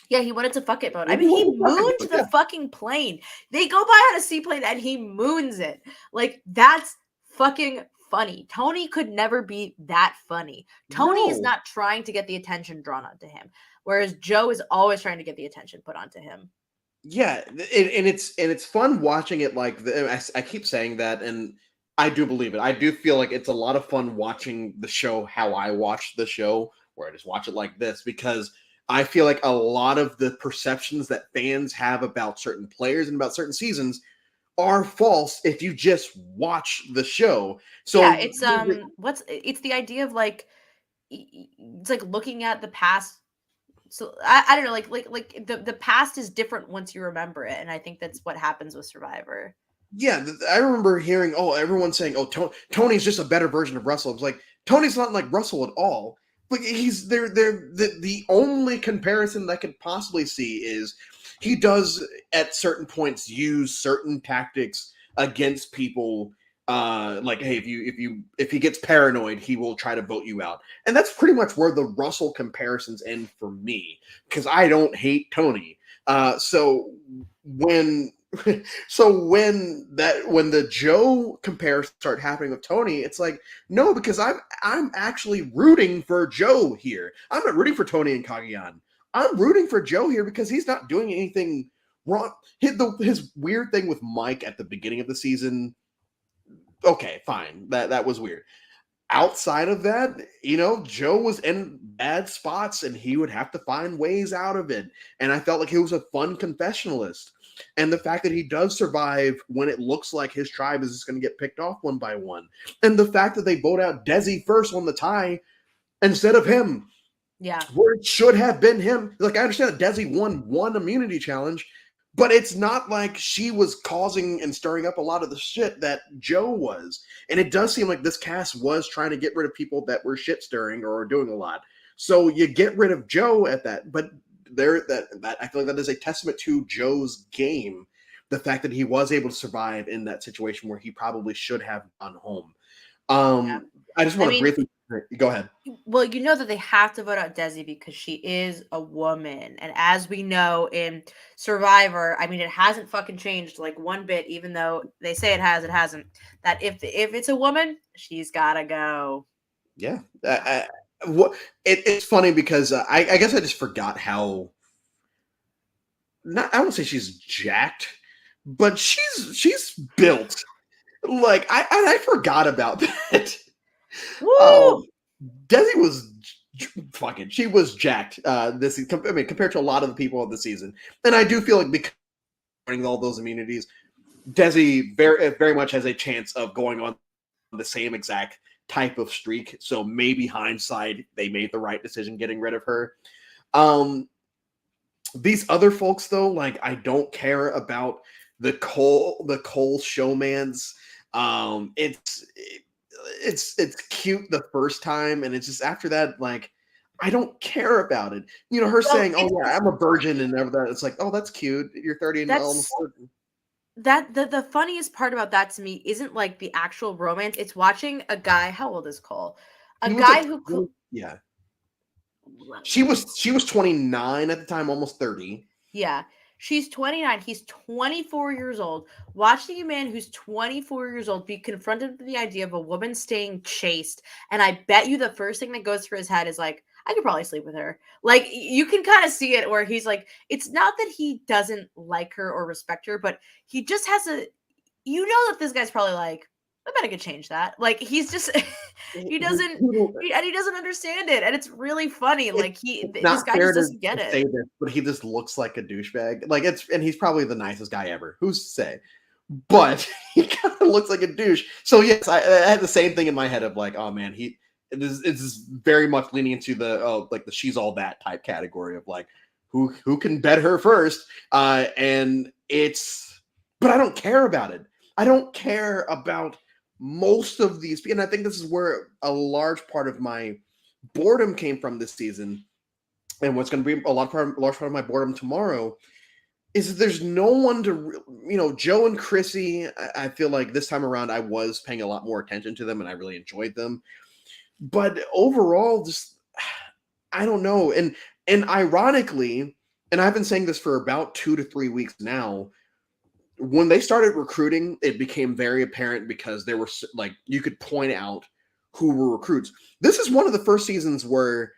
Yeah, he wanted to fuck it mode. I mean, he mooned the fucking plane. They go by on a seaplane and he moons it. Like, that's fucking funny. Tony could never be that funny. Tony is not trying to get the attention drawn onto him, whereas Joe is always trying to get the attention put onto him. Yeah, and it's fun watching it. Like I keep saying that, and I do believe it. I do feel like it's a lot of fun watching the show how I watch the show, where I just watch it like this, because I feel like a lot of the perceptions that fans have about certain players and about certain seasons are false if you just watch the show. So yeah, it's it's the idea of like it's like looking at the past. So I don't know, like the past is different once you remember it, and I think that's what happens with Survivor. Yeah, I remember hearing, everyone saying, Tony's just a better version of Russell. I was like, Tony's not like Russell at all. Like he's the only comparison that I could possibly see is he does at certain points use certain tactics against people. Like, hey, if he gets paranoid, he will try to vote you out, and that's pretty much where the Russell comparisons end for me, because I don't hate Tony. So when when the Joe comparisons start happening with Tony, it's like, no, because I'm actually rooting for Joe here. I'm not rooting for Tony and Cagayan. I'm rooting for Joe here because he's not doing anything wrong. His weird thing with Mike at the beginning of the season, okay, fine. That was weird. Outside of that, Joe was in bad spots and he would have to find ways out of it. And I felt like he was a fun confessionalist. And the fact that he does survive when it looks like his tribe is just going to get picked off one by one. And the fact that they vote out Desi first on the tie instead of him. Yeah. Where it should have been him. Like, I understand that Desi won one immunity challenge, but it's not like she was causing and stirring up a lot of the shit that Joe was. And it does seem like this cast was trying to get rid of people that were shit stirring or doing a lot. So you get rid of Joe at that, but that I feel like that is a testament to Joe's game. The fact that he was able to survive in that situation where he probably should have gone home. I just want to briefly go ahead. Well, you know that they have to vote out Desi because she is a woman. And as we know in Survivor, I mean, it hasn't fucking changed like one bit, even though they say it has, it hasn't. That if it's a woman, she's got to go. Yeah. It's funny because I guess I just forgot how, I won't say she's jacked, but she's built. Like, I forgot about that. Woo! Desi was she was jacked this season. I mean, compared to a lot of the people of the season. And I do feel like because winning all those immunities, Desi very much has a chance of going on the same exact type of streak. So maybe hindsight, they made the right decision getting rid of her. These other folks, though, like, I don't care about the Cole showmans. It's cute the first time, and it's just after that, like, I don't care about it. Her saying, "Oh yeah, I'm a virgin," and everything. It's like, oh, that's cute. You're 30 and almost 30. That the funniest part about that to me isn't like the actual romance. It's watching a guy. How old is Cole? Yeah. She was 29 at the time, almost 30. Yeah. She's 29. He's 24 years old. Watching a man who's 24 years old be confronted with the idea of a woman staying chaste. And I bet you the first thing that goes through his head is like, I could probably sleep with her. Like, you can kind of see it where he's like, it's not that he doesn't like her or respect her, but he just has that this guy's probably like, I bet I could change that. Like, he's just, he doesn't understand it. And it's really funny. Like, this guy just doesn't get it. Say this, but he just looks like a douchebag. Like, and he's probably the nicest guy ever. Who's to say? But he kind of looks like a douche. So yes, I had the same thing in my head of like, oh man, it's very much leaning into the she's all that type category of like, who can bet her first? And it's but I don't care about it. I don't care about most of these, and I think this is where a large part of my boredom came from this season, and what's going to be a large part of my boredom tomorrow is that there's no one to, Joe and Chrissy. I feel like this time around I was paying a lot more attention to them, and I really enjoyed them. But overall, just I don't know, and ironically, and I've been saying this for about 2 to 3 weeks now. When they started recruiting, it became very apparent because there were like you could point out who were recruits. This is one of the first seasons where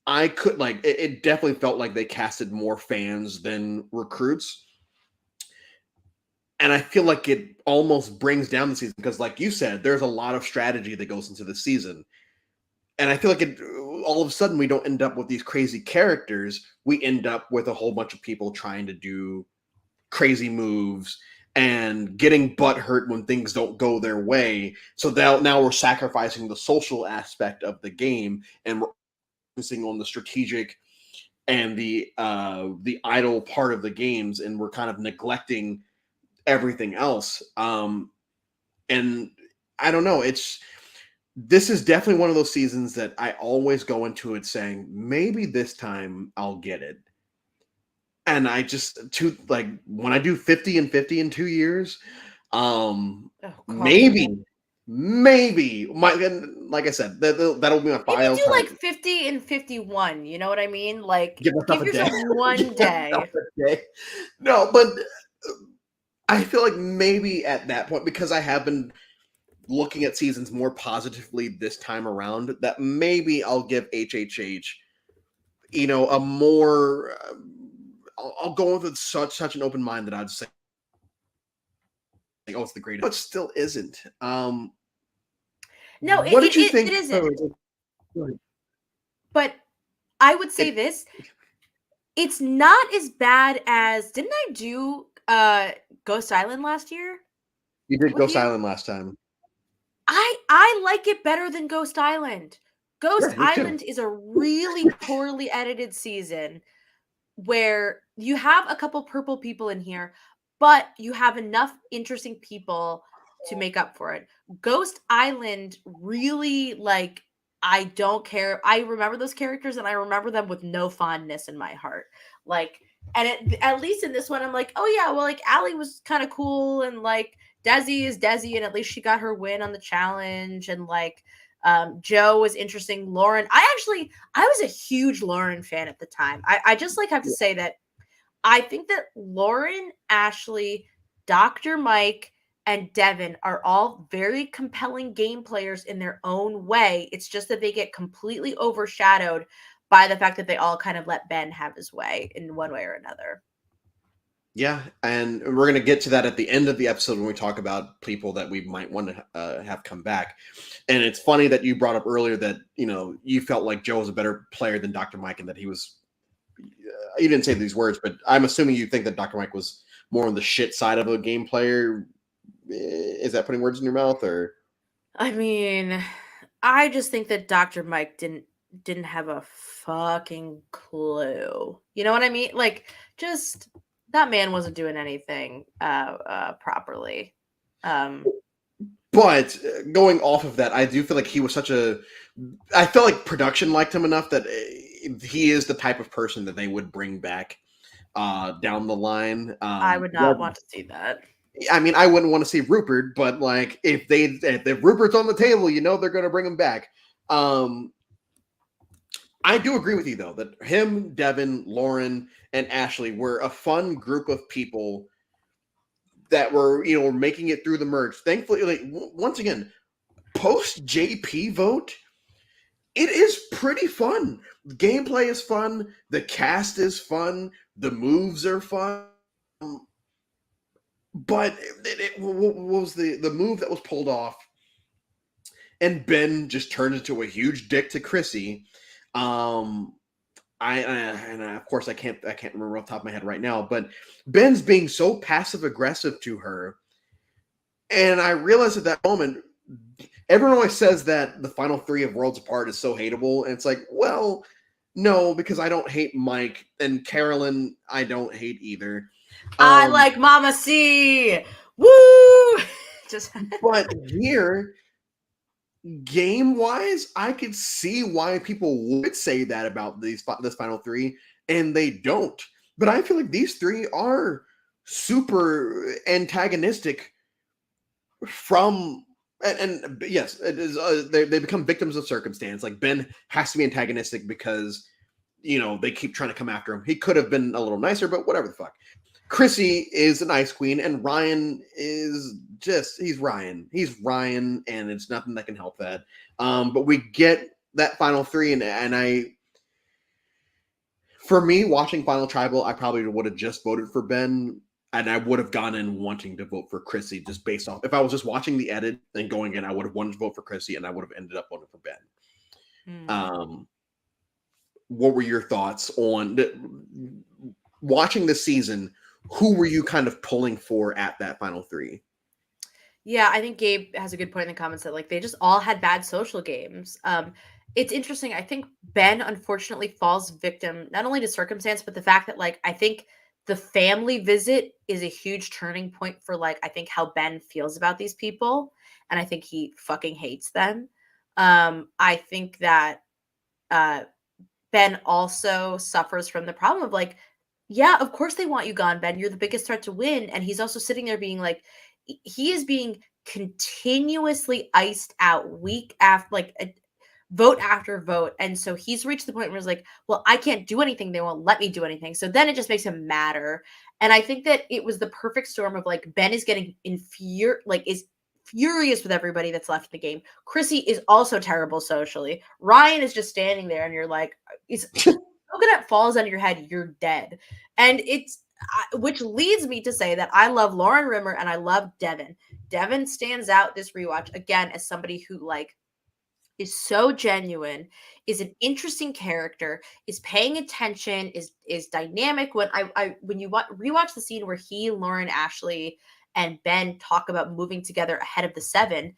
I could it definitely felt like they casted more fans than recruits. And I feel like it almost brings down the season because, like you said, there's a lot of strategy that goes into the season. And I feel like all of a sudden we don't end up with these crazy characters. We end up with a whole bunch of people trying to do crazy moves and getting butthurt when things don't go their way. So now we're sacrificing the social aspect of the game and we're focusing on the strategic and the idle part of the games, and we're kind of neglecting everything else. And I don't know. This is definitely one of those seasons that I always go into it saying, maybe this time I'll get it. And I just when I do 50 and 50 in 2 years, maybe like I said, that'll be my final do like time. 50 and 51. You know what I mean? Like Give yourself one day. No, but I feel like maybe at that point, because I have been looking at seasons more positively this time around, that maybe I'll give HHH, a more. I'll go with such an open mind that I'd say, oh, it's the greatest, but still isn't. No, what did you think? It isn't. But I would say this: it's not as bad as. Didn't I do Ghost Island last year? You did Ghost Island last time. I like it better than Ghost Island. Ghost Island is a really poorly edited season where you have a couple purple people in here, but you have enough interesting people to make up for it. Ghost Island really, I don't care. I remember those characters and I remember them with no fondness in my heart. At least in this one, I'm like, oh yeah, well, Allie was kind of cool, and Desi is Desi, and at least she got her win on the challenge, and Joe was interesting. Lauren, I was a huge Lauren fan at the time. I just have to say that I think that Lauren, Ashley, Dr. Mike, and Devin are all very compelling game players in their own way. It's just that they get completely overshadowed by the fact that they all kind of let Ben have his way in one way or another. Yeah, and we're going to get to that at the end of the episode when we talk about people that we might want to have come back. And it's funny that you brought up earlier that, you felt like Joe was a better player than Dr. Mike, and that he was, you didn't say these words, but I'm assuming you think that Dr. Mike was more on the shit side of a game player. Is that putting words in your mouth, or? I mean, I just think that Dr. Mike didn't have a fucking clue. You know what I mean? Just that man wasn't doing anything properly. But going off of that, I do feel like he was I felt like production liked him enough that he is the type of person that they would bring back down the line. I would not want to see that. I mean, I wouldn't want to see Rupert, but if Rupert's on the table, they're going to bring him back. I do agree with you, though, that him, Devin, Lauren, and Ashley were a fun group of people that were, making it through the merge. Thankfully, once again, post JP vote, it is pretty fun. The gameplay is fun. The cast is fun. The moves are fun. But what was the move that was pulled off? And Ben just turned into a huge dick to Chrissy. Of course I can't remember off the top of my head right now, but Ben's being so passive aggressive to her, and I realized at that moment, everyone always says that the final three of Worlds Apart is so hateable, and it's like, well, no, because I don't hate Mike, and Carolyn I don't hate either. I Um, like Mama C. Woo! Just but here, game wise, I could see why people would say that about this final three, and they don't. But I feel like these three are super antagonistic from and yes, it is. They become victims of circumstance. Like Ben has to be antagonistic because they keep trying to come after him. He could have been a little nicer, but whatever the fuck. Chrissy is an ice queen, and Ryan is he's Ryan. He's Ryan, and it's nothing that can help that. But we get that final three, and for me, watching Final Tribal, I probably would have just voted for Ben, and I would have gone in wanting to vote for Chrissy just based off. If I was just watching the edit and going in, I would have wanted to vote for Chrissy, and I would have ended up voting for Ben. Um, what were your thoughts on watching the season? Who were you kind of pulling for at that final three? Yeah, I think Gabe has a good point in the comments that like they just all had bad social games. It's interesting. I think Ben unfortunately falls victim not only to circumstance, but the fact that like I think the family visit is a huge turning point for like I think how Ben feels about these people, and I think he fucking hates them. I think that uh Ben also suffers from the problem of like, yeah, of course they want you gone, Ben. You're the biggest threat to win. And he's also sitting there being like, he is being continuously iced out week after like vote after vote. And so he's reached the point where he's like, well, I can't do anything. They won't let me do anything. So then it just makes him madder. And I think that it was the perfect storm of like Ben is getting is furious with everybody that's left in the game. Chrissy is also terrible socially. Ryan is just standing there and you're like, it's coconut falls on your head, you're dead. And it's which leads me to say that I love Lauren Rimmer and I love Devin. Devin stands out this rewatch again as somebody who like is so genuine, is an interesting character, is paying attention, is dynamic. When you rewatch the scene where he, Lauren, Ashley, and Ben talk about moving together ahead of the 7,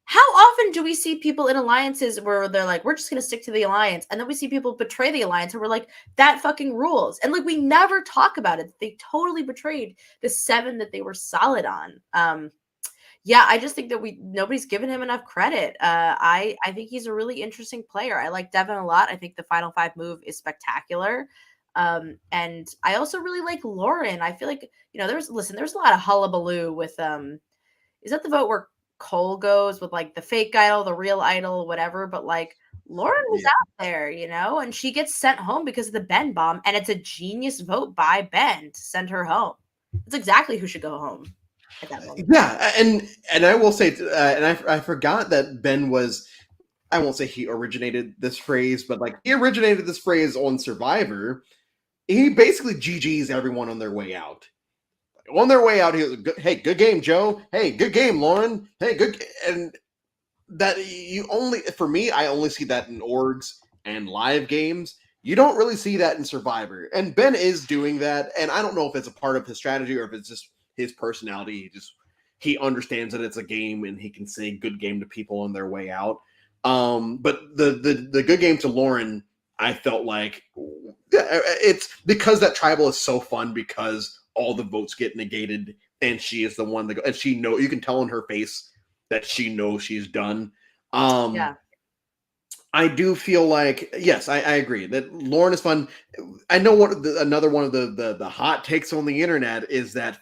how often do we see people in alliances where they're like, we're just going to stick to the alliance? And then we see people betray the alliance and we're like, that fucking rules. And like, we never talk about it. They totally betrayed the 7 that they were solid on. Yeah, I just think that nobody's given him enough credit. I think he's a really interesting player. I like Devin a lot. I think the Final 5 move is spectacular. And I also really like Lauren. I feel like, there's a lot of hullabaloo with is that the vote where Cole goes with like the fake idol, the real idol, whatever. But like Lauren was out there, and she gets sent home because of the Ben bomb, and it's a genius vote by Ben to send her home. It's exactly who should go home at that moment. Yeah, and I will say, and I forgot that Ben was. I won't say he originated this phrase, but like he originated this phrase on Survivor. He basically GG's everyone on their way out. On their way out, he was, hey, good game, Joe. Hey, good game, Lauren. Hey, good. And that for me, I only see that in orgs and live games. You don't really see that in Survivor. And Ben is doing that. And I don't know if it's a part of his strategy or if it's just his personality. He understands that it's a game and he can say good game to people on their way out. But the good game to Lauren, I felt like it's because that tribal is so fun because all the votes get negated and she is the one that and you can tell in her face that she knows she's done. Yeah. I do feel like, yes, I agree that Lauren is fun. I know another one of the hot takes on the internet is that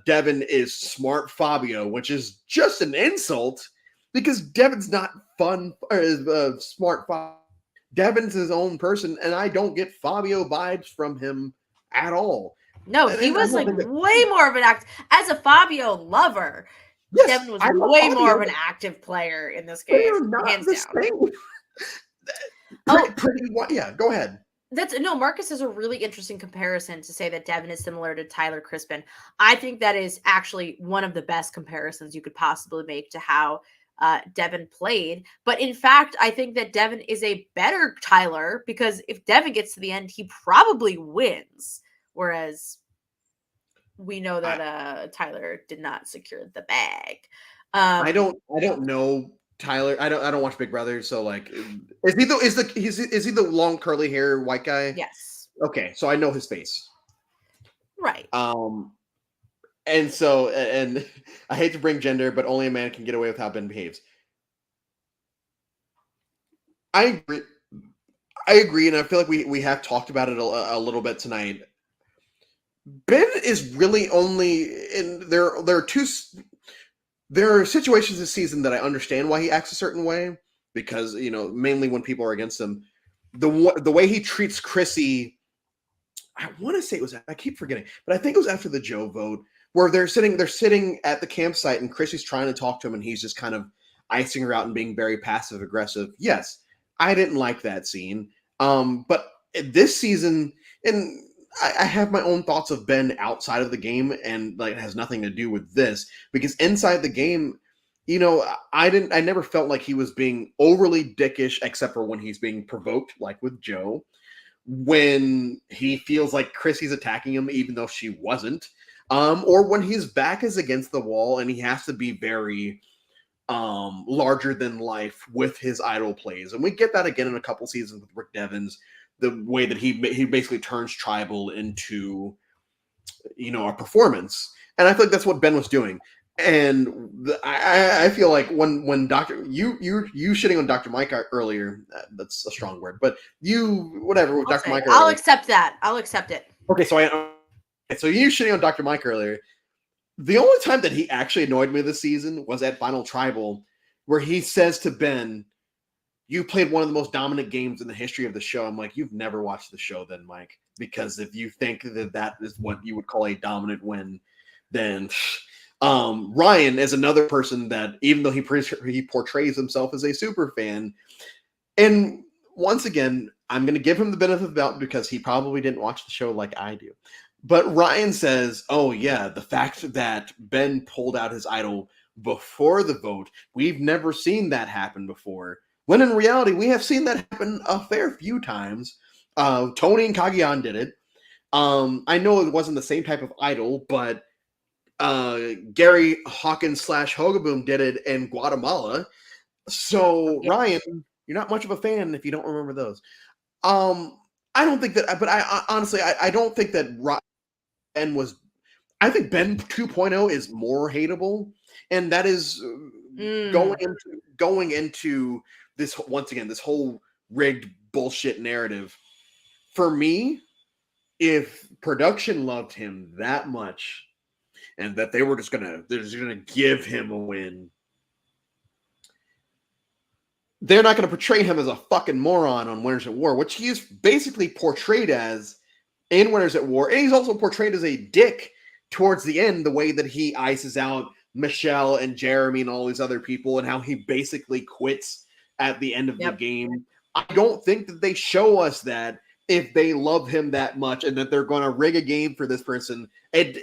Devin is smart Fabio, which is just an insult because Devin's not fun or smart Fabio. Devin's his own person, and I don't get Fabio vibes from him at all. No, he was like way more of an as a Fabio lover. Yes, Devin was way more of an active player in this game. They're not hands down. Yeah, go ahead. Marcus is a really interesting comparison to say that Devin is similar to Tyler Crispin. I think that is actually one of the best comparisons you could possibly make to how Devin played. But in fact, I think that Devin is a better Tyler because if Devin gets to the end, he probably wins. Whereas we know that Tyler did not secure the bag. I don't know Tyler. I don't watch Big Brother, so like, is he the long curly hair white guy? Yes. Okay, so I know his face. Right. And so, and I hate to bring gender, but only a man can get away with how Ben behaves. I agree. I agree, and I feel like we have talked about it a little bit tonight. Ben is really only in there. There are situations this season that I understand why he acts a certain way because mainly when people are against him, the way he treats Chrissy. I want to say it was. I keep forgetting, but I think it was after the Joe vote where they're sitting at the campsite and Chrissy's trying to talk to him and he's just kind of icing her out and being very passive aggressive. Yes, I didn't like that scene. But this season, and I have my own thoughts of Ben outside of the game, and like it has nothing to do with this because inside the game, I never felt like he was being overly dickish, except for when he's being provoked, like with Joe when he feels like Chrissy's attacking him, even though she wasn't, or when his back is against the wall and he has to be very larger than life with his idol plays. And we get that again in a couple seasons with Rick Devens, the way that he basically turns tribal into a performance. And I think that's what Ben was doing. And I feel like when Doctor you shitting on Dr. Mike earlier, that's a strong word, but whatever with Dr. Mike earlier. I'll accept that. I'll accept it. Okay, so you shitting on Dr. Mike earlier. The only time that he actually annoyed me this season was at Final Tribal, where he says to Ben, "You played one of the most dominant games in the history of the show." I'm like, you've never watched the show then, Mike, because if you think that is what you would call a dominant win, then Ryan is another person that, even though he portrays himself as a super fan, and once again, I'm going to give him the benefit of the doubt because he probably didn't watch the show like I do. But Ryan says, "Oh yeah, the fact that Ben pulled out his idol before the vote, we've never seen that happen before." When in reality, we have seen that happen a fair few times. Tony and Kageyan did it. I know it wasn't the same type of idol, but Gary Hawkins / Hogaboom did it in Guatemala. So Ryan, you're not much of a fan if you don't remember those. I don't think that, but I honestly, I don't think that Ben was. I think Ben 2.0 is more hateable, and that is going into this once again, this whole rigged bullshit narrative. For me, if production loved him that much, and that they're just gonna give him a win, they're not gonna portray him as a fucking moron on Winners at War, which he is basically portrayed as in Winners at War, and he's also portrayed as a dick towards the end, the way that he ices out Michelle and Jeremy and all these other people, and how he basically quits at the end of the game. I don't think that they show us that if they love him that much and that they're going to rig a game for this person. And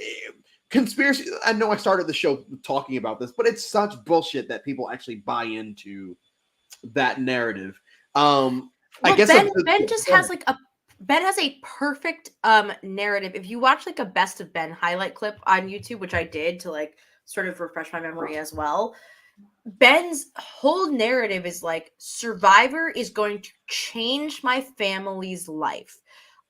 conspiracy, I know I started the show talking about this, but it's such bullshit that people actually buy into that narrative. I guess Ben just has like Ben has a perfect narrative. If you watch like a best of Ben highlight clip on YouTube, which I did to like sort of refresh my memory as well, Ben's whole narrative is like, Survivor is going to change my family's life.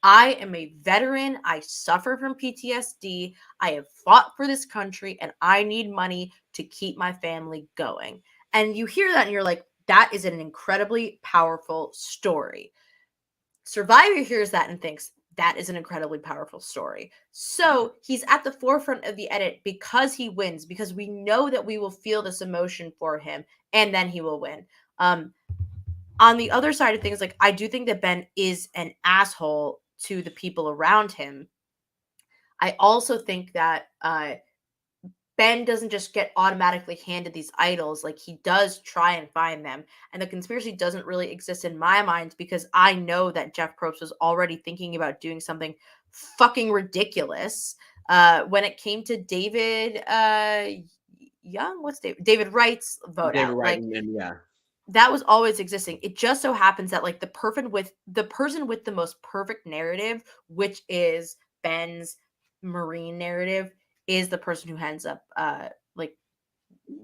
I am a veteran. I suffer from PTSD. I have fought for this country and I need money to keep my family going. And you hear that and you're like, that is an incredibly powerful story. Survivor hears that and thinks, that is an incredibly powerful story. So he's at the forefront of the edit because he wins, because we know that we will feel this emotion for him and then he will win. On the other side of things, like, I do think that Ben is an asshole to the people around him. I also think that Ben doesn't just get automatically handed these idols. Like, he does try and find them. And the conspiracy doesn't really exist in my mind because I know that Jeff Probst was already thinking about doing something fucking ridiculous. When it came to David Young, David Wright's vote David out. Wright, Like, yeah. That was always existing. It just so happens that like the person with the most perfect narrative, which is Ben's Marine narrative, is the person who ends up like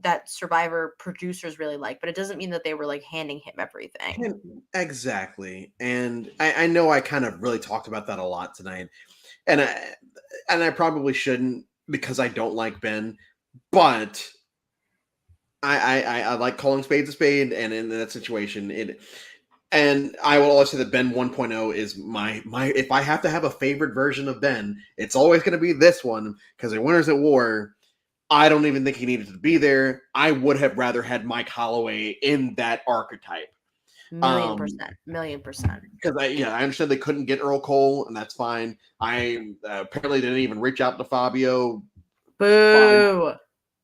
that Survivor producers really like, but it doesn't mean that they were like handing him everything. Exactly. And I know I kind of really talked about that a lot tonight. And I probably shouldn't because I don't like Ben, but I like calling spades a spade, and in that situation, and I will always say that Ben 1.0 is my if I have to have a favorite version of Ben, it's always going to be this one because in Winners at War, I don't even think he needed to be there. I would have rather had Mike Holloway in that archetype. Million percent. Because I understand they couldn't get Earl Cole, and that's fine. I apparently didn't even reach out to Fabio. Boo. Fine.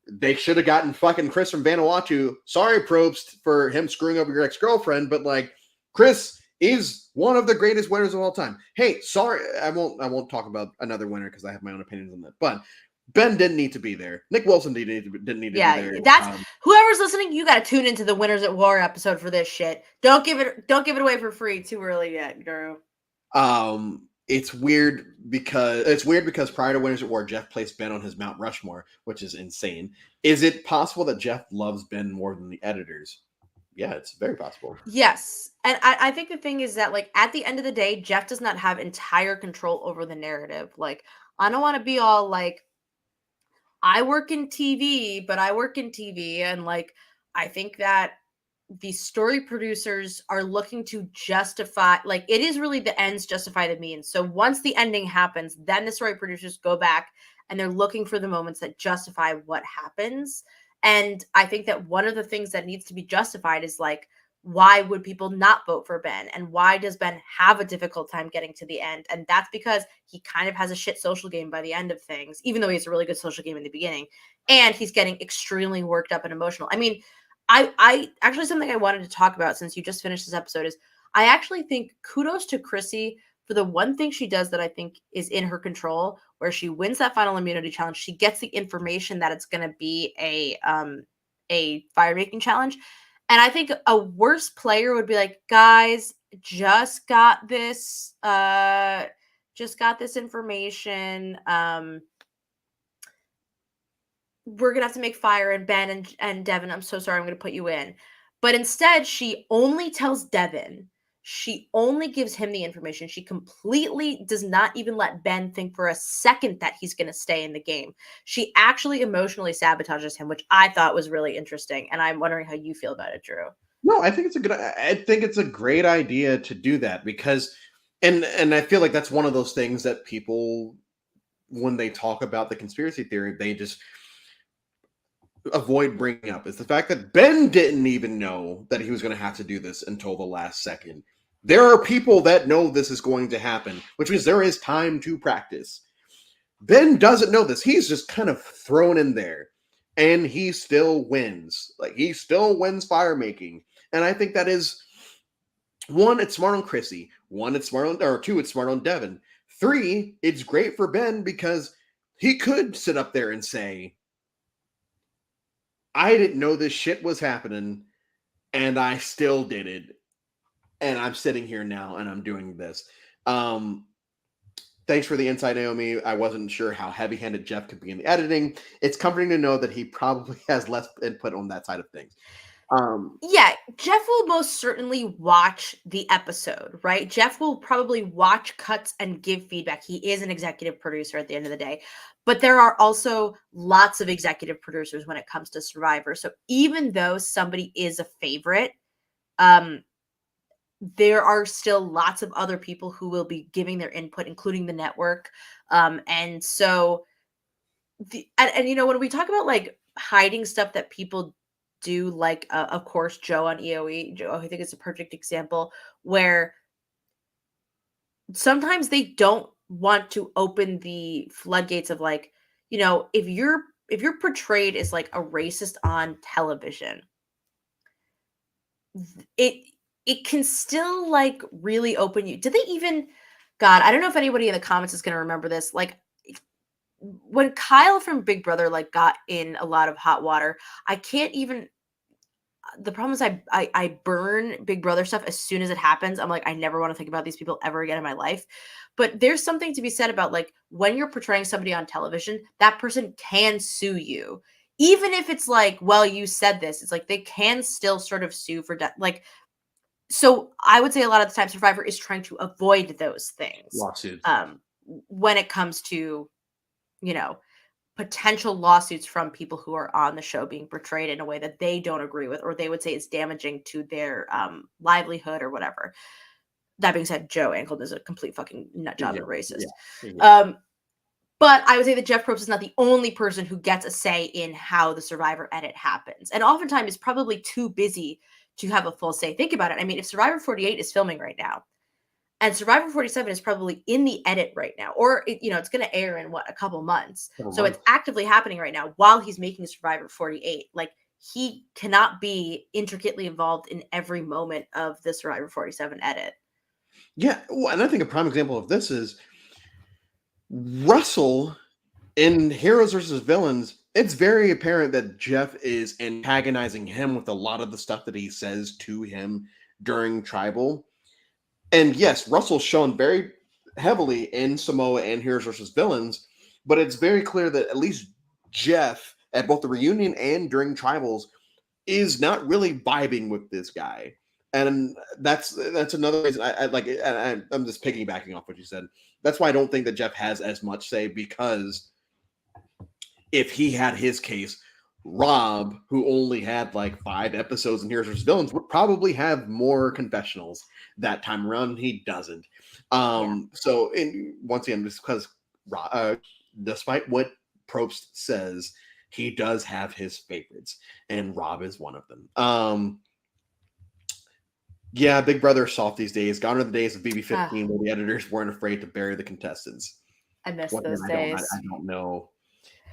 They should have gotten fucking Chris from Vanuatu. Sorry, Probst, for him screwing over your ex-girlfriend, but like Chris is one of the greatest winners of all time. Hey, sorry, I won't talk about another winner because I have my own opinions on that. But Ben didn't need to be there. Nick Wilson didn't need to be there. That's whoever's listening. You got to tune into the Winners at War episode for this shit. Don't give it away for free too early yet, Guru. It's weird because prior to Winners at War, Jeff placed Ben on his Mount Rushmore, which is insane. Is it possible that Jeff loves Ben more than the editors? Yeah, it's very possible. Yes. And I think the thing is that, like, at the end of the day, Jeff does not have entire control over the narrative. Like, I don't want to be all like, I work in TV, but I work in TV. And like, I think that the story producers are looking to justify, like, it is really the ends justify the means. So once the ending happens, then the story producers go back and they're looking for the moments that justify what happens. And I think that one of the things that needs to be justified is like, why would people not vote for Ben? And why does Ben have a difficult time getting to the end? And that's because he kind of has a shit social game by the end of things, even though he has a really good social game in the beginning. And he's getting extremely worked up and emotional. I mean, I actually, something I wanted to talk about since you just finished this episode is I actually think kudos to Chrissy for the one thing she does that I think is in her control, where she wins that final immunity challenge. She gets the information that it's going to be a fire making challenge. And I think a worse player would be like, guys, just got this information. We're going to have to make fire, and Ben and Devin, I'm so sorry, I'm going to put you in. But instead, she only tells Devin. She only gives him the information. She completely does not even let Ben think for a second that he's going to stay in the game. She actually emotionally sabotages him, which I thought was really interesting. And I'm wondering how you feel about it, Drew. No, I think it's a great idea to do that because, and I feel like that's one of those things that people, when they talk about the conspiracy theory, they just avoid bringing up is the fact that Ben didn't even know that he was going to have to do this until the last second. There are people that know this is going to happen, which means there is time to practice. Ben doesn't know this. He's just kind of thrown in there, and he still wins. Like, he still wins fire making. And I think that is, one, it's smart on Chrissy. One, it's smart on, or two, it's smart on Devin. Three, it's great for Ben because he could sit up there and say, I didn't know this shit was happening, and I still did it. And I'm sitting here now, and I'm doing this. Thanks for the insight, Naomi. I wasn't sure how heavy-handed Jeff could be in the editing. It's comforting to know that he probably has less input on that side of things. Yeah, Jeff will most certainly watch the episode, right? Jeff will probably watch cuts and give feedback. He is an executive producer at the end of the day. But there are also lots of executive producers when it comes to Survivor. So even though somebody is a favorite, there are still lots of other people who will be giving their input, including the network. And so, and you know, when we talk about like hiding stuff that people do, like, of course, Joe on EOE, Joe, I think it's a perfect example where sometimes they don't want to open the floodgates of, like, you know, if you're portrayed as like a racist on television, it can still like really open you. Did they even, God, I don't know if anybody in the comments is going to remember this. Like, when Kyle from Big Brother like got in a lot of hot water, I can't even, the problem is I burn Big Brother stuff as soon as it happens. I'm like, I never want to think about these people ever again in my life. But there's something to be said about like when you're portraying somebody on television, that person can sue you even if it's like, well, you said this, it's like they can still sort of sue for death. Like, so I would say a lot of the time Survivor is trying to avoid those things. Lawsuits. When it comes to, you know, potential lawsuits from people who are on the show being portrayed in a way that they don't agree with, or they would say is damaging to their livelihood or whatever. That being said, Joe Anklin is a complete fucking nut job and racist. Yeah. But I would say that Jeff Probst is not the only person who gets a say in how the Survivor edit happens. And oftentimes is probably too busy to have a full say. Think about it. I mean, if Survivor 48 is filming right now, and Survivor 47 is probably in the edit right now, or it's going to air in a couple months. So it's actively happening right now while he's making Survivor 48. Like, he cannot be intricately involved in every moment of the Survivor 47 edit. Yeah, well, and I think a prime example of this is Russell in Heroes versus Villains. It's very apparent that Jeff is antagonizing him with a lot of the stuff that he says to him during Tribal. And yes, Russell's shown very heavily in Samoa and Heroes versus Villains, but it's very clear that at least Jeff, at both the reunion and during Tribals, is not really vibing with this guy. And that's another reason I like it. I'm just piggybacking off what you said. That's why I don't think that Jeff has as much say, because if he had his case, Rob, who only had like 5 episodes in Heroes vs. Villains, would probably have more confessionals that time around. He doesn't. So once again, just because despite what Probst says, he does have his favorites, and Rob is one of them. Yeah, Big Brother soft these days. Gone are the days of BB15 where the editors weren't afraid to bury the contestants. I miss those days. I don't know.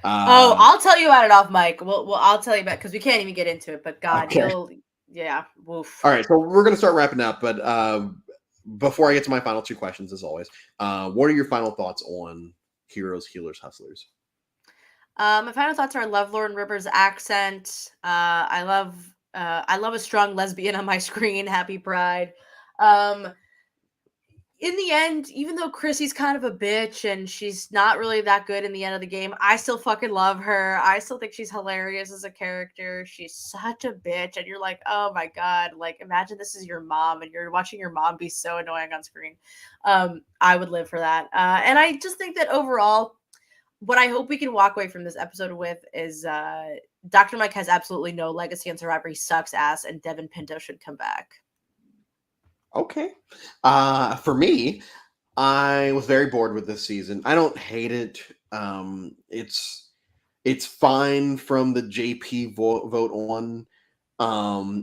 I'll tell you about it off mic. Well, I'll tell you about, because we can't even get into it. But God, woof. All right, so we're gonna start wrapping up. But before I get to my final 2 questions, as always, what are your final thoughts on Heroes, Healers, Hustlers? My final thoughts are: I love Lauren Rivers' accent. I love a strong lesbian on my screen. Happy Pride. In the end, even though Chrissy's kind of a bitch and she's not really that good in the end of the game, I still fucking love her. I still think she's hilarious as a character. She's such a bitch. And you're like, oh my God, like, imagine this is your mom and you're watching your mom be so annoying on screen. I would live for that. And I just think that overall, what I hope we can walk away from this episode with is Dr. Mike has absolutely no legacy on Survivor. He sucks ass, and Devin Pinto should come back. Okay. For me, I was very bored with this season. I don't hate it. It's fine from the JP vote on.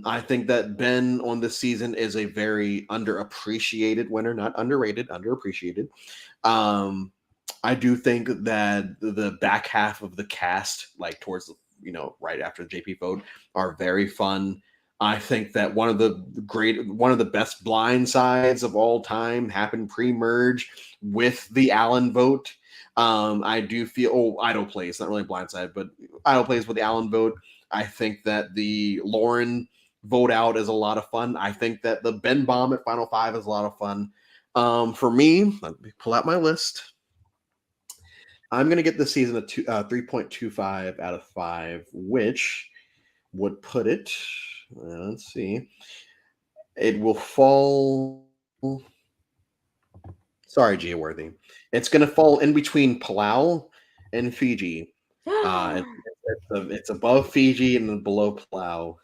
I think that Ben on this season is a very underappreciated winner, not underrated, underappreciated. I do think that the back half of the cast, like towards right after the JP vote, are very fun. I think that one of the best blind sides of all time happened pre-merge with the Allen vote. I do feel Idol plays, not really blind side, but Idol plays with the Allen vote. I think that the Lauren vote out is a lot of fun. I think that the Ben bomb at Final 5 is a lot of fun. For me, let me pull out my list. I'm going to get this season a 3.25 out of 5, which would put it, let's see, it will fall, sorry, Gia Worthy, it's going to fall in between Palau and Fiji. It's above Fiji and below Palau.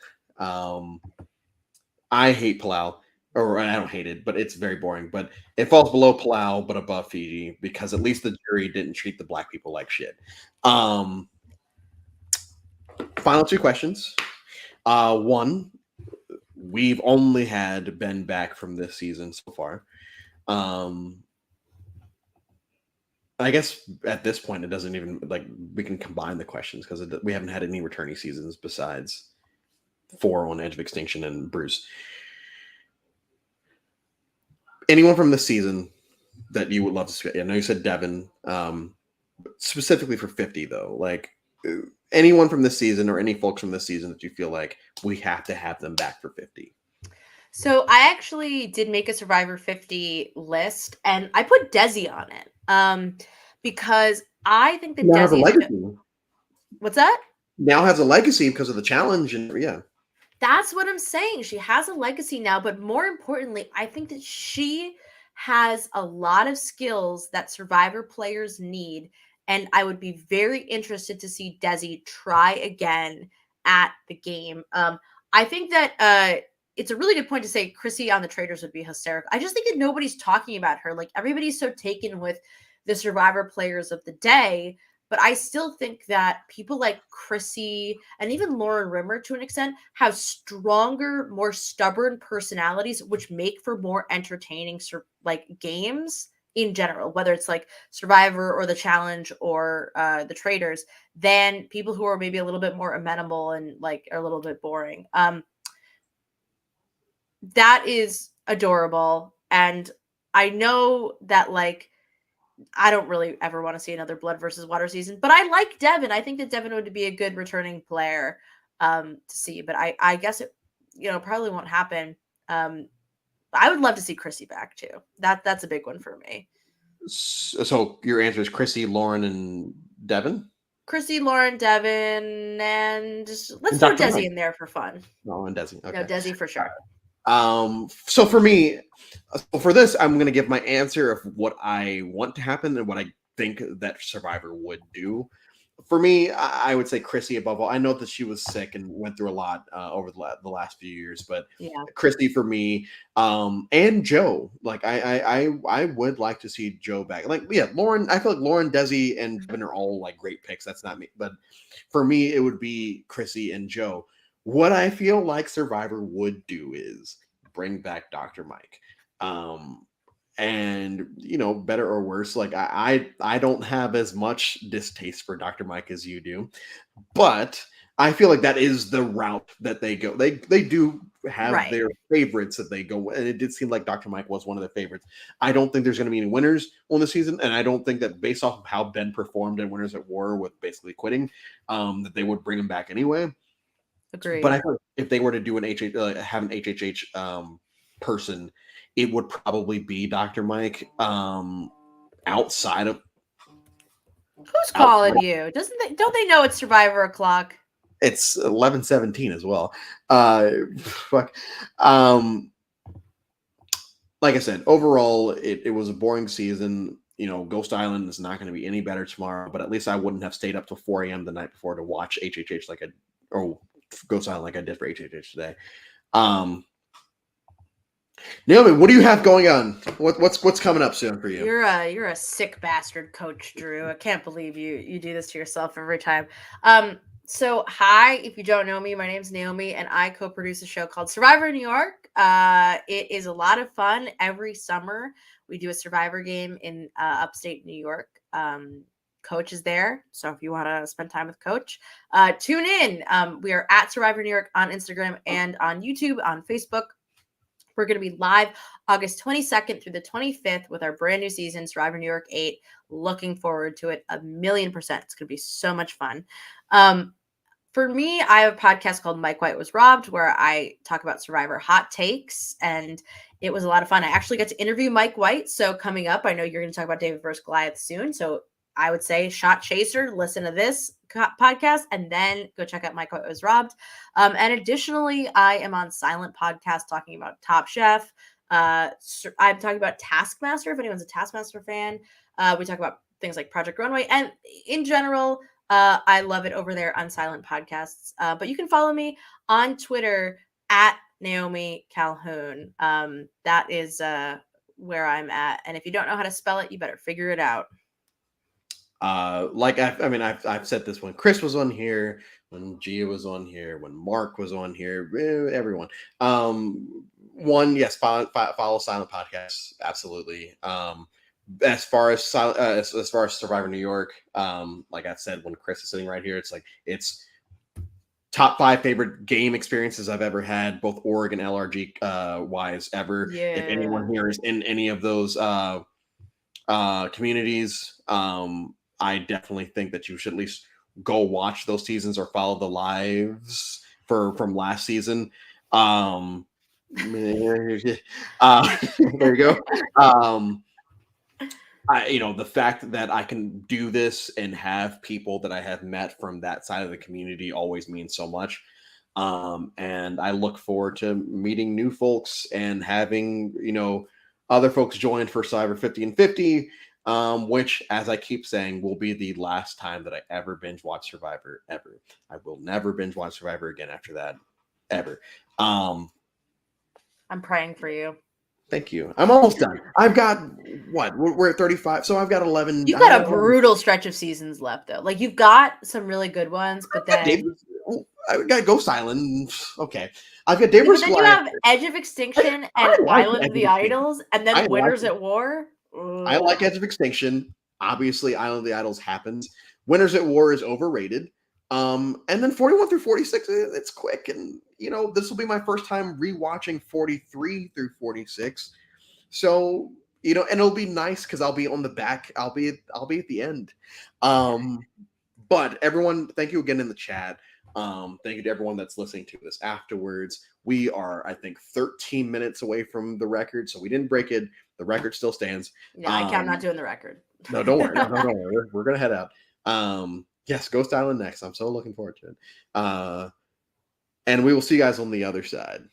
I hate Palau. Or I don't hate it, but it's very boring. But it falls below Palau, but above Fiji, because at least the jury didn't treat the black people like shit. Final 2 questions. One, we've only had Ben back from this season so far. I guess at this point it doesn't even, like, we can combine the questions because we haven't had any returning seasons besides 4 on Edge of Extinction and Bruce. Anyone from this season that you would love to see? I know you said Devin, specifically for 50 though. Like, anyone from this season or any folks from this season that you feel like we have to have them back for 50? So I actually did make a Survivor 50 list, and I put Desi on it because I think that Desi. Legacy. What's that? now has a legacy because of the challenge, and yeah. That's what I'm saying. She has a legacy now, but more importantly, I think that she has a lot of skills that Survivor players need. And I would be very interested to see Desi try again at the game. I think that it's a really good point to say Chrissy on the Traders would be hysterical. I just think that nobody's talking about her. Like everybody's so taken with the Survivor players of the day. But I still think that people like Chrissy and even Lauren Rimmer, to an extent, have stronger, more stubborn personalities, which make for more entertaining like games in general, whether it's like Survivor or the Challenge or the Traders, than people who are maybe a little bit more amenable and like are a little bit boring. That is adorable, and I know that like I don't really ever want to see another Blood versus Water season, but I like Devin. I think that Devin would be a good returning player to see, but I guess it, probably won't happen. I would love to see Chrissy back too. That's a big one for me. So your answer is Chrissy, Lauren, and Devin? Chrissy, Lauren, Devin, and let's throw Dr. Desi Mike. in there for fun. No, and Desi. Okay. No, Desi for sure. So for me, for this, I'm going to give my answer of what I want to happen and what I think that Survivor would do. For me, I would say Chrissy above all. I know that she was sick and went through a lot over the last few years, but yeah, Chrissy for me, and Joe. Like I would like to see Joe back. Like yeah, Lauren. I feel like Lauren, Desi, and Devin are all like great picks. That's not me, but for me, it would be Chrissy and Joe. What I feel like Survivor would do is bring back Dr. Mike. And better or worse, like I don't have as much distaste for Dr. Mike as you do, but I feel like that is the route that they go. They do have their favorites that they go, and it did seem like Dr. Mike was one of their favorites. I don't think there's going to be any winners on the season, and I don't think that based off of how Ben performed in Winners at War with basically quitting, that they would bring him back anyway. agreed. But I think if they were to do an have an HHH person, it would probably be Dr. Mike. Outside of Who's calling you? Don't they know it's Survivor o'clock? It's 11:17 as well. Fuck. Like I said, overall, it was a boring season. Ghost Island is not going to be any better tomorrow, but at least I wouldn't have stayed up till 4 a.m. the night before to watch HHH or Ghost Island like I did for HHH today. Naomi, what do you have going on? What's coming up soon for you? You're a sick bastard, Coach Drew. I can't believe you do this to yourself every time. So hi, if you don't know me, my name's Naomi, and I co-produce a show called Survivor New York. It is a lot of fun. Every summer, we do a Survivor game in upstate New York. Coach is there, so if you want to spend time with Coach, tune in. We are at Survivor New York on Instagram and on YouTube, on Facebook. We're going to be live August 22nd through the 25th with our brand new season, Survivor New York 8. Looking forward to it 1,000,000%. It's going to be so much fun. For me, I have a podcast called Mike White Was Robbed, where I talk about Survivor hot takes, and it was a lot of fun. I actually got to interview Mike White. So coming up, I know you're going to talk about David versus Goliath soon. So I would say Shot Chaser, listen to this podcast, and then go check out Mike White Was Robbed. And additionally, I am on Silent Podcast talking about Top Chef. I'm talking about Taskmaster, if anyone's a Taskmaster fan. We talk about things like Project Runway. And in general, I love it over there on Silent Podcasts. But you can follow me on Twitter at Naomi Calhoun. That is where I'm at. And if you don't know how to spell it, you better figure it out. I've said this when Chris was on here, when Gia was on here, when Mark was on here, everyone. Yes, follow Silent Podcasts, absolutely. As far as Survivor New York, like I said, when Chris is sitting right here, it's top 5 favorite game experiences I've ever had, both org and LRG wise ever. Yeah. If anyone here is in any of those communities, I definitely think that you should at least go watch those seasons or follow the lives from last season. There you go. the fact that I can do this and have people that I have met from that side of the community always means so much. And I look forward to meeting new folks and having, other folks join for Cyber 50 and 50, which, as I keep saying, will be the last time that I ever binge watch Survivor ever. I will never binge watch Survivor again after that, ever. I'm praying for you. Thank you. I'm almost done. I've got we're at 35, so I've got 11. You've got a brutal stretch of seasons left, though. Like, you've got some really good ones, but then I got Ghost Island. Okay, I've got David. But then you have Edge of Extinction and like Island of the Idols, and then Winners at War. I like Edge of Extinction. Obviously, Island of the Idols happens. Winners at War is overrated. And then 41 through 46, it's quick, and this will be my first time rewatching 43 through 46. So and it'll be nice because I'll be on the back. I'll be at the end. But everyone, thank you again in the chat. Thank you to everyone that's listening to this afterwards. We are, I think, 13 minutes away from the record, so we didn't break it. The record still stands. Yeah, I'm not doing the record. No, don't worry. No, don't worry. We're gonna head out. Yes, Ghost Island next. I'm so looking forward to it. And we will see you guys on the other side.